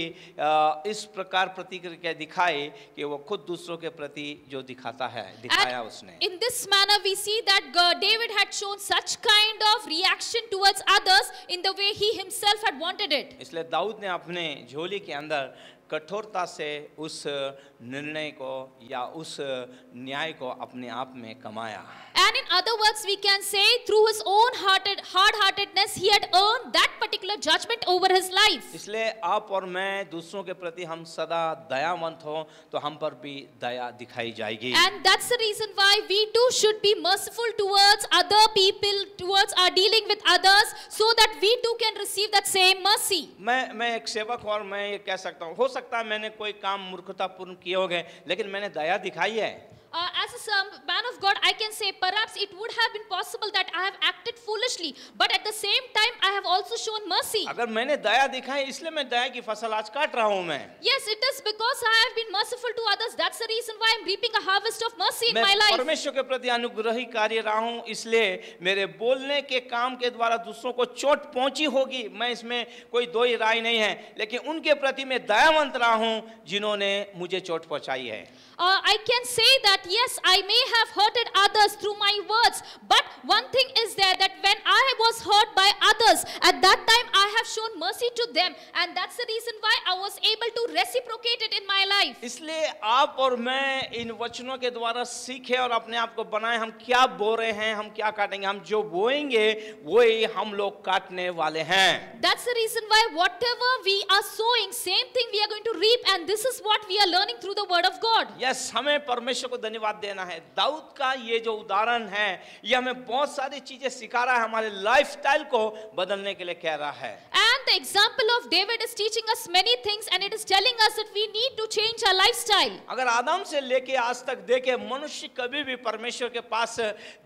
इस प्रकार प्रतिक्रिया दिखाई कि वो खुद दूसरों के प्रति जो दिखाया उसने. In this manner we see that David had shown such kind of reaction towards others in the way he himself had wanted it. इसलिए दाऊद ने अपने झोली के अंदर कठोरता से उस निर्णय को या उस न्याय को अपने आप में कमाया. And in other words we can say through his own hard-heartedness he had earned that particular judgment over his life. इसलिए आप और मैं दूसरों के प्रति हम सदा दयावंत हो तो हम पर भी दया दिखाई जाएगी. And that's the reason why we too should be merciful towards other people, towards our dealing with others, so that we too can receive that same mercy. मैं एक सेवक और मैं ये कह सकता हूँ, हो सकता है मैंने कोई काम मूर्खतापूर्ण किए होंगे, लेकिन मैंने दया दिखाई है. As a man of God, I can say perhaps it would have been possible that I have acted foolishly, but at the same time I have also shown mercy. अगर मैंने दया दिखाई इसलिए मैं दया की फसल आज काट रहा हूँ मैं. Yes, it is because I have been merciful to others. That's the reason why I'm reaping a harvest of mercy in my life. मैं परमेश्वर के प्रति अनुग्रही कार्य रहा हूँ, इसलिए मेरे बोलने के काम के द्वारा दूसरों को चोट पहुंची होगी, मैं इसमें कोई दो ही राय नहीं है, लेकिन उनके प्रति मैं दयावंत रहा हूँ जिन्होंने मुझे चोट पहुंचाई है. I can say that yes, I may have hurted others through my words, but one thing is there that when I was hurt by others, at that time I have shown mercy to them, and that's the reason why I was able to reciprocate it in my life. इसलिए आप और मैं इन वचनों के द्वारा सीखे और अपने आप को बनाए, हम क्या बो रहे हैं, हम क्या काटेंगे, हम जो बोएंगे वही हम लोग काटने वाले हैं. That's the reason why whatever we are sowing, same thing we are going to reap, and this is what we are learning through the word of God. Yes, हमें परमेश्वर को धन्यवाद देना है. दाऊद का ये जो उदाहरण है ये हमें बहुत सारी चीजें सिखा रहा है, हमारे लाइफस्टाइल को बदलने के लिए कह रहा है. And the example of David is teaching us many things, and it is telling us that we need to change our lifestyle. अगर आदम से लेके आज तक देखे, मनुष्य कभी भी परमेश्वर के पास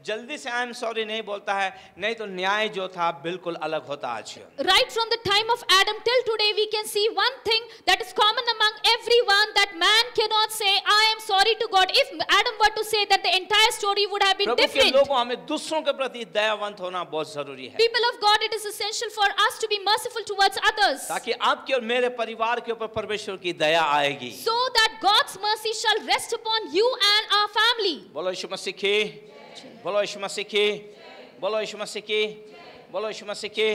जल्दी से आई एम सॉरी नहीं बोलता है, नहीं तो न्याय जो था बिल्कुल अलग होता आज. Right from the time of Adam till today we can see one thing that is common among everyone, that man cannot say I am sorry to God. If Adam were to say that, the entire story would have been different. प्रभु के लोगों, हमें दूसरों के प्रति दयावंत होना बहुत जरूरी है. People of God, it is essential for us to be merciful towards others, ताकि आपके और मेरे परिवार के ऊपर परमेश्वर की दया आएगी. so that God's mercy shall rest upon you and our family. बोलो यीशु मसीह की, बोलो यीशु मसीह की, बोलो यीशु मसीह की, बोलो यीशु मसीह की.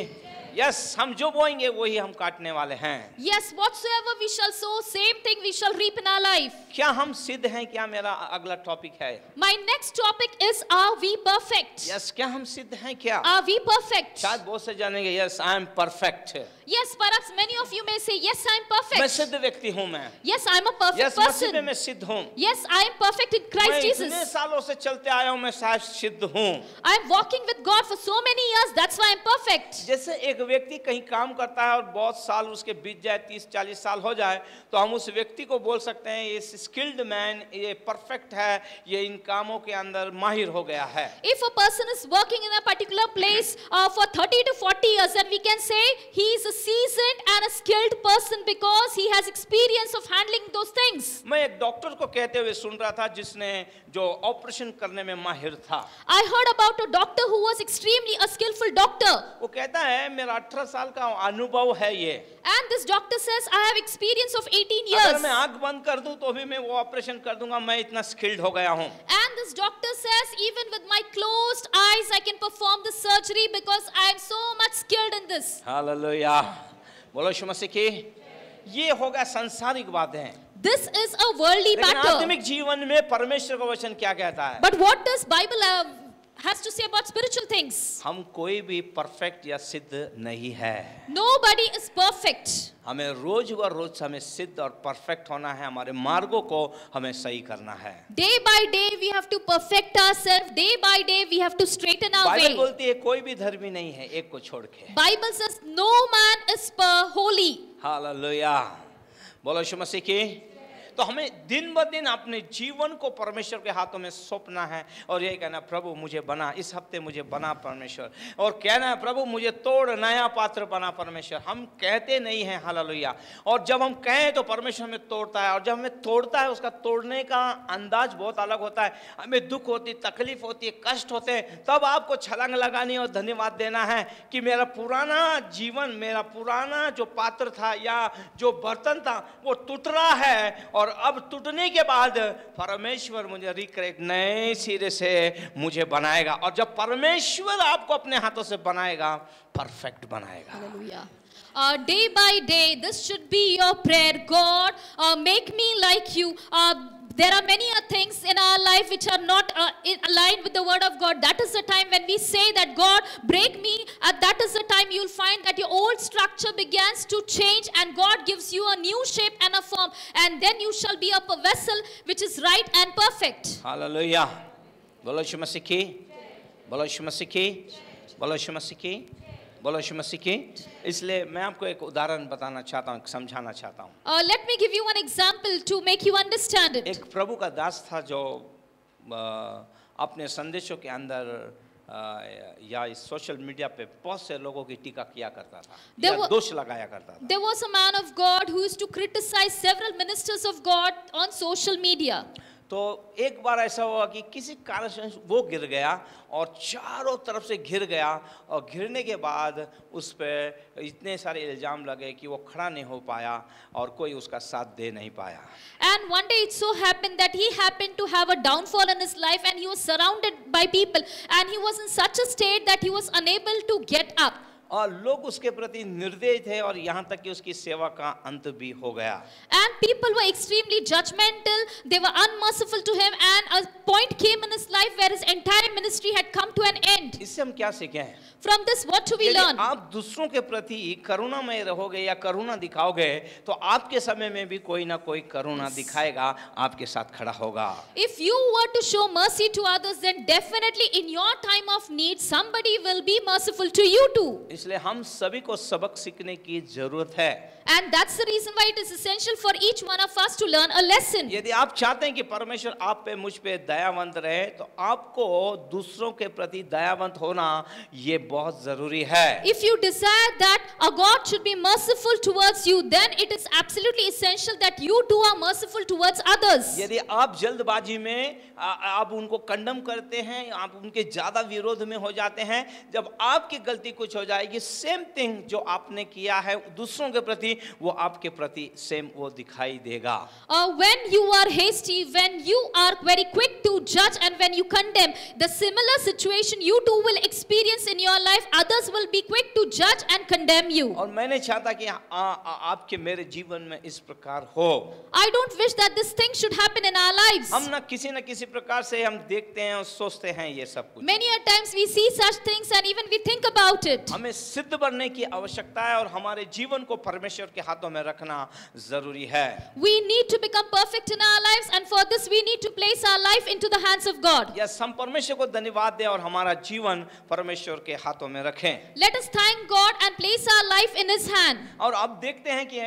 यस, हम जो बोएंगे वही हम काटने वाले हैं. Yes, whatsoever we shall sow, same thing we shall reap in our life. क्या हम सिद्ध हैं? क्या मेरा अगला टॉपिक है. My next topic is, are we perfect? Yes, क्या हम सिद्ध हैं? क्या Are we perfect? शायद बहुत से जानेंगे yes I am perfect. Yes, perhaps many of you may say, yes, I am मैं perfect. सिद्ध व्यक्ति हूँ मैं. Yes, I am a perfect yes, मसीह में person. मैं सिद्ध हूँ. Yes, I am perfect in Christ मैं Jesus. इतने सालों से चलते आया हूँ, मैं शायद सिद्ध हूँ. I am walking with God for so many years, that's why I am perfect. जैसे एक व्यक्ति कहीं काम करता है और बहुत साल उसके बीत जाए, 30-40 साल हो जाए, तो हम उस व्यक्ति को बोल सकते हैं ये स्किल्ड मैन, ये परफेक्ट है, ये इन कामों के अंदर माहिर हो गया है. If a person is working in a particular place for 30 to 40 years, then we can say he is a seasoned and a skilled person because he has experience of handling those things. मैं एक doctor को कहते हुए सुन रहा था जिसने जो operation करने में माहिर था. I heard about a doctor who was extremely a skillful doctor. वो कहता है मेरा 18 साल का अनुभव है ये. And this doctor says, I have experience of 18 अगर years. मैं आंख बंद कर दूं तो भी मैं वो ऑपरेशन कर दूंगा, मैं इतना स्किल्ड हो गया हूँ. And this doctor says, even with my closed eyes, I can perform the surgery because I am so much skilled in this. Hallelujah. बोलो यीशु मसीह की. ये होगा सांसारिक बात है. This is a worldly लेकिन matter. आत्मिक जीवन में परमेश्वर का वचन क्या कहता है? But what does Bible has to say about spiritual things. हम कोई भी परफेक्ट या सिद्ध नहीं है. Nobody is perfect. हमें रोज व रोज हमें सिद्ध और परफेक्ट होना है. हमारे मार्गों को हमें सही करना है. Day by day we have to perfect ourselves. Day by day we have to straighten our way. Bible बोलती है कोई भी धर्मी नहीं है एक को छोड़ के. Bible says no man is holy. Hallelujah. बोलो यीशु मसीह की. तो हमें दिन ब दिन अपने जीवन को परमेश्वर के हाथों में सौंपना है और यही कहना प्रभु मुझे बना, इस हफ्ते मुझे बना परमेश्वर, और कहना है प्रभु मुझे तोड़, नया पात्र बना परमेश्वर. हम कहते नहीं हैं हालेलुया, और जब हम कहें तो परमेश्वर हमें तोड़ता है, और जब हमें तोड़ता है उसका तोड़ने का अंदाज बहुत अलग होता है. हमें दुख होती, तकलीफ होती है, कष्ट होते हैं, तब आपको छलांग लगानी और धन्यवाद देना है कि मेरा पुराना जीवन, मेरा पुराना जो पात्र था या जो बर्तन था वो टूट रहा है, और अब टूटने के बाद परमेश्वर मुझे रिक्रिएट नए सिरे से मुझे बनाएगा. और जब परमेश्वर आपको अपने हाथों से बनाएगा परफेक्ट बनाएगा. Hallelujah. Day by day this should be your prayer. God, make me like you. There are many things in our life which are not aligned with the word of God. That is the time when we say that God break me. That is the time you'll find that your old structure begins to change and God gives you a new shape and a form, and then you shall be a vessel which is right and perfect. Hallelujah. बोलो यीशु मसीह की. बोलो यीशु मसीह की. बोलो यीशु मसीह की. बोलो यीशु मसीह की. इसलिए मैं आपको एक उदाहरण बताना चाहता हूँ, समझाना चाहता हूँ. Let me give you one example to make you understand it. एक प्रभु का दास था जो अपने संदेशों के अंदर या इस सोशल मीडिया पे बहुत से लोगों की टीका किया करता था या दोष लगाया करता था. There was a man of God who used to criticize several ministers of God on social media. तो एक बार ऐसा हुआ कि किसी कारण से वो गिर गया और चारों तरफ से घिर गया, और घिरने के बाद उस पर इतने सारे इल्जाम लगे कि वो खड़ा नहीं हो पाया और कोई उसका साथ दे नहीं पाया. And one day it so happened that he happened to have a downfall in his life, and he was surrounded by people, and he was in such a state that he was unable to get up. और लोग उसके प्रति निर्दयी थे और यहाँ तक कि उसकी सेवा का अंत भी हो गया. And people were extremely judgmental. They were unmerciful to him, and a point came in his life where his entire ministry had come to an end. इससे हम क्या सीखे हैं? From this, what do we learn? आप दूसरों के प्रति करुणामय रहोगे या करुणा दिखाओगे तो आपके समय में भी कोई ना कोई करुणा दिखाएगा, आपके साथ खड़ा होगा. If you were to show mercy to others, then definitely in your time of need somebody will be merciful to you too. इसलिए हम सभी को सबक सीखने की जरूरत है. And that's the reason why it is essential for each one of us to learn a lesson. यदि आप चाहते हैं कि परमेश्वर आप पे, मुझ पे दयावंत रहे, तो आपको दूसरों के प्रति दयावंत होना ये बहुत जरूरी है. If you desire that a God should be merciful towards you, then it is absolutely essential that you too are merciful towards others. यदि आप जल्दबाजी में आप उनको कंडम करते हैं, आप उनके ज्यादा विरोध में हो जाते हैं, जब आपकी गलती कुछ हो जाएगी, सेम थिंग जो आपने किया है दूसरों के प्रति वो आपके प्रति सेम वो दिखाई देगा. When you are hasty, when you are very quick to judge, and when you condemn, the similar situation you too will experience in your life. Others will be quick to judge and condemn you. और मैं नहीं चाहता कि आपके मेरे जीवन में इस प्रकार हो. I don't wish that this thing should happen in our lives. हम ना किसी प्रकार से हम देखते हैं और सोचते हैं ये सब कुछ. Many a times we see such things and even we think about it. हमें सिद्ध बनने की आवश्यकता है और हमारे जीवन को परमेश्वर के हाथों में रखना जरूरी है. We need to become perfect in our lives, and for this we need to place our life into the hands of God. Yes, हम परमेश्वर को धन्यवाद दें और हमारा जीवन परमेश्वर के हाथों में रखें. Let us thank God and place our life in His hand. और अब देखते हैं कि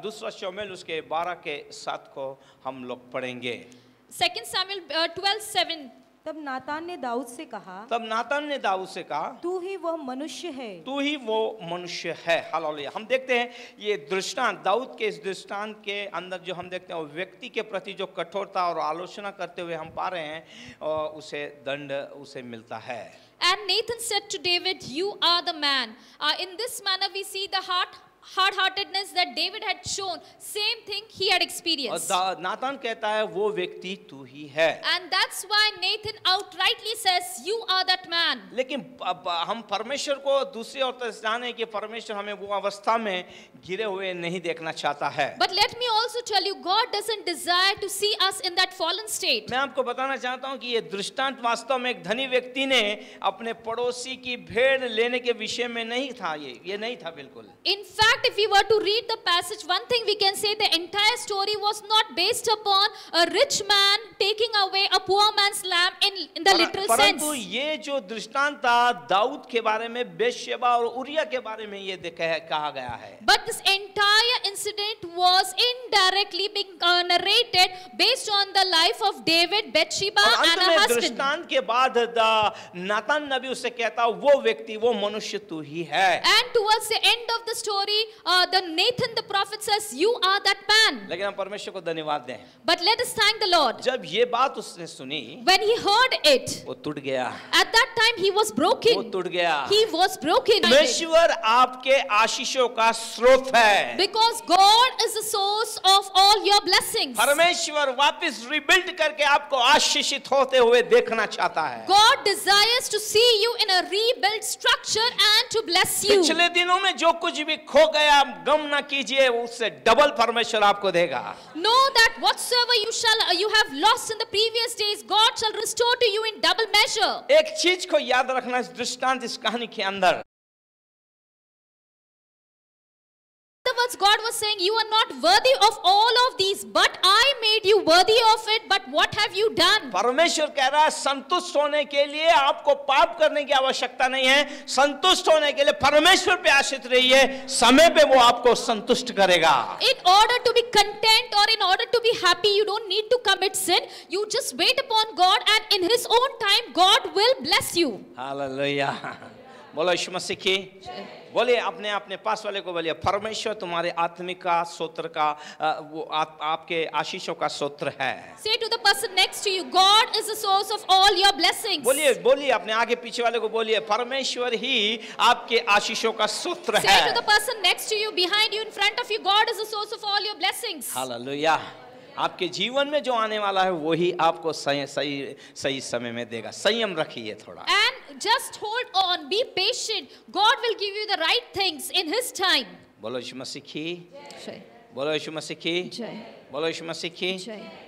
दूसरा शमूएल उसके 12 के 7 को हम लोग पढ़ेंगे. 2 Samuel 12:7. तब नातान ने दाऊद से कहा, तू ही वह मनुष्य है. तू ही वो मनुष्य है. हालेलुया. हम देखते हैं ये दृष्टांत, दाऊद के इस दृष्टांत के अंदर जो हम देखते हैं व्यक्ति के प्रति जो कठोरता और आलोचना करते हुए हम पा रहे हैं, उसे दंड उसे मिलता है. And Nathan said to David, "You are the man." In this manner we see the heart hard-heartedness that David had shown, same thing he had experienced. और नातान कहता है वो व्यक्ति तू ही है. And that's why Nathan outrightly says, you are that man. लेकिन हम परमेश्वर को दूसरी ओर से जाने कि परमेश्वर हमें वो अवस्था में गिरे हुए नहीं देखना चाहता है. But let me also tell you, God doesn't desire to see us in that fallen state. मैं आपको बताना चाहता हूँ कि ये दृष्टांत वास्तव में एक धनी व्यक्ति ने अपने पड़ोसी की भेड़ लेने के विषय में नहीं था. ये नहीं था बिल्कुल. In fact, if we were to read the passage, one thing we can say, the entire story was not based upon a rich man taking away a poor man's lamb in the literal sense. परंतु ये जो दृष्टांत था दाऊद के बारे में, बेशेबा और urea के बारे में ये कहा गया है. But this entire incident was indirectly being narrated based on the life of David, Bathsheba and her husband. दृष्टांत के बाद नातान नबी उससे कहता वो व्यक्ति, वो मनुष्य तू ही है. And towards the end of the story, the Nathan the prophet says, you are that man. लेकिन हम परमेश्वर को धन्यवाद दें. But let us thank the Lord. जब ये बात उसने सुनी, when he heard it, वो टूट गया. At that time he was broken. वो टूट गया. He was broken. परमेश्वर आपके आशीषों का स्रोत है. Because God is the source of all your blessings. परमेश्वर वापस रिबिल्ड करके आपको आशीषित होते हुए देखना चाहता है. God desires to see you in a rebuilt structure and to bless you. पिछले दिनों में जो कुछ भी खो गया, गम ना कीजिए, उससे डबल परमेश्वर आपको देगा. Know that whatsoever you have lost in the previous days, God shall restore to you in double measure. एक चीज को याद रखना इस दृष्टांत, इस कहानी के अंदर. In other words, God was saying, you are not worthy of all of these, but I made you worthy of it. But what have you done? परमेश्वर कह रहा है संतुष्ट होने के लिए आपको पाप करने की आवश्यकता नहीं है. संतुष्ट होने के लिए परमेश्वर पे आश्रित रहिए, समय पे वो आपको संतुष्ट करेगा. In order to be content or in order to be happy, you don't need to commit sin. You just wait upon God, and in His own time, God will bless you. Hallelujah. बोलो यीशु मसीह की. बोलिए अपने पास वाले को बोलिए, परमेश्वर तुम्हारे आत्मिक का सोत्र का वो आपके आशीषों का सोत्र है. Say to the person next to you, God is the source of all your blessings. बोलिए अपने आगे पीछे वाले को बोलिए, परमेश्वर ही आपके आशीषों का सोत्र है. Say to the person next to you, behind you, in front of you, God is the source of all your blessings. Hallelujah. आपके जीवन में जो आने वाला है वही आपको सही समय में देगा. संयम रखिए थोड़ा. And just hold on, be patient. God will give you the right things in His time. बोलो यीशु मसीह की. जय. बोलो यीशु मसीह की. जय. बोलो यीशु मसीह की.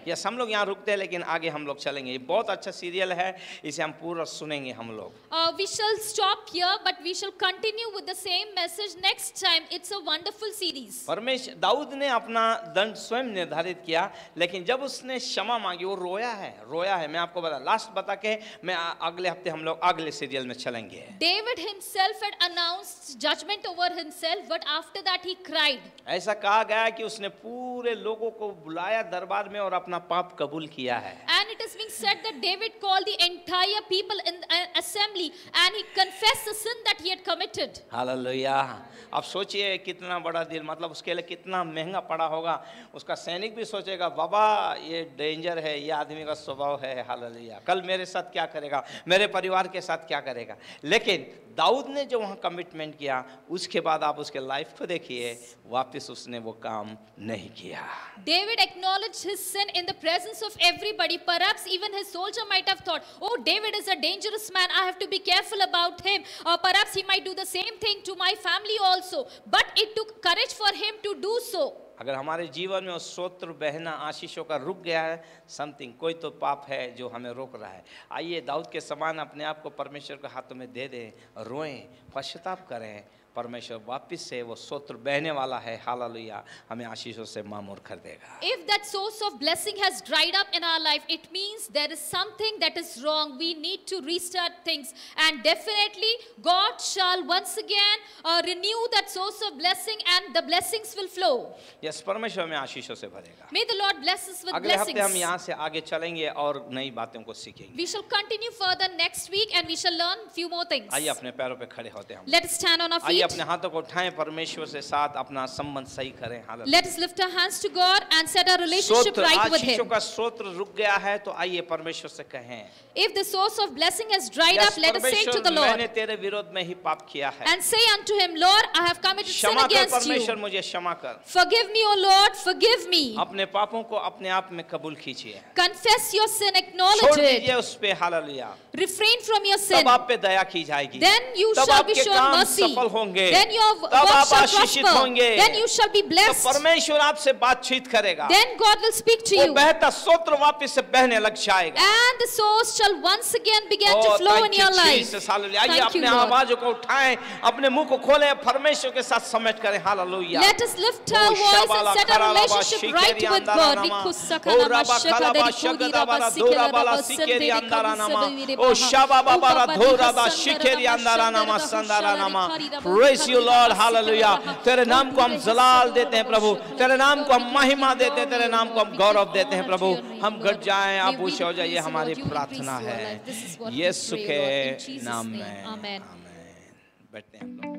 यस, हम लोग यहाँ रुकते हैं लेकिन आगे हम लोग चलेंगे. ये बहुत अच्छा सीरियल है, इसे हम पूरा सुनेंगे हम लोग. We shall stop here, but we shall continue with the same message next time. It's a wonderful series. परमेश्वर दाऊद ने अपना दंड स्वयं निर्धारित किया, लेकिन जब उसने क्षमा मांगी वो रोया है. मैं आपको बता के मैं अगले हफ्ते हम लोग अगले सीरियल में चलेंगे. David himself had announced judgment over himself, but after that he cried. ऐसा कहा गया कि उसने पूरे लोगों को बुलाया दरबार में और अपना पाप कबूल किया है. And it is being said that David called the entire people in the assembly and he confessed the sin that he had committed. Hallelujah. आप सोचिए कितना बड़ा दिल, मतलब उसके लिए कितना महंगा पड़ा होगा. उसका सैनिक भी सोचेगा बाबा ये डेंजर है, ये आदमी का स्वभाव है. हालेलुया. कल मेरे साथ क्या करेगा, मेरे परिवार के साथ क्या करेगा. लेकिन दाऊद ने जो वहाँ कमिटमेंट किया, उसके बाद आप उसके लाइफ को देखिए, वापस उसने वो काम नहीं किया. David acknowledged his sin in the presence of everybody. Perhaps even his soldier might have thought, oh, David is a dangerous man, I have to be careful about him. Or perhaps he might do the same thing to my family also. But it took courage for him to do so. अगर हमारे जीवन में वो स्तोत्र बहना आशीषों का रुक गया है, समथिंग, कोई तो पाप है जो हमें रोक रहा है. आइए दाऊद के समान अपने आप को परमेश्वर के हाथों में दे दें, रोएं, पश्चाताप करें. परमेश्वर वापस से वो स्तोत्र बहने वाला है. हालेलुया. हमें आशीषों से मामूर कर देगा. If that source of blessing has dried up in our life, it means there is something that is wrong. We need to restart things, and definitely God shall once again renew that source of blessing, and the blessings will flow. Yes, परमेश्वर हमें आशीषों से भरेगा. May the Lord bless us with अगले हफ्ते हम blessings. यहाँ से आगे चलेंगे और नई बातों को सीखेंगे. We shall continue further next week, and we shall learn few more things. आइए अपने पैरों पे खड़े होते हैं. Let us stand on our feet. अपने हाथों को उठाएं, परमेश्वर से साथ अपना संबंध सही करें। Hallelujah. Let us lift our hands to God and set our relationship right with Him. आशीषों का स्रोत रुक गया है तो आइए परमेश्वर से कहें। If the source of blessing has dried up, let us say to the Lord. मैंने तेरे विरोध में ही पाप किया है। And say unto Him, Lord, I have committed sin against you. परमेश्वर मुझे क्षमा कर। Forgive me, O Lord, forgive me. अपने पापों को अपने आप में कबूल कीजिए। Confess your sin, acknowledge छोड़ it. दीजिए उस पे, hallelujah. Refrain from your sin. तब आप पे दया की जाएगी। Then you shall be shown mercy. सफल होंगे। Then your work shall prosper. Then you shall be blessed. परमेश्वर आपसे बातचीत करेगा। Then God will speak to you. वो बहता स्रोत वापस से बहने लग जाएगा। And the source shall once again begin to flow in your life. आइए अपने आवाज़ों को उठाएं, अपने मुंह को खोलें, परमेश्वर के साथ समेट करें। Hallelujah. Let us lift our voice and set our relationship right with God. Praise you Lord, hallelujah. तेरे नाम को हम जलाल देते हैं प्रभु, तेरे नाम को हम महिमा देते हैं, तेरे नाम को हम गौरव देते हैं प्रभु। हम घट जाएं, आप ऊंचे हो जाइए, हमारी प्रार्थना है यीशु के नाम में। आमेन। बैठते हैं हम लोग।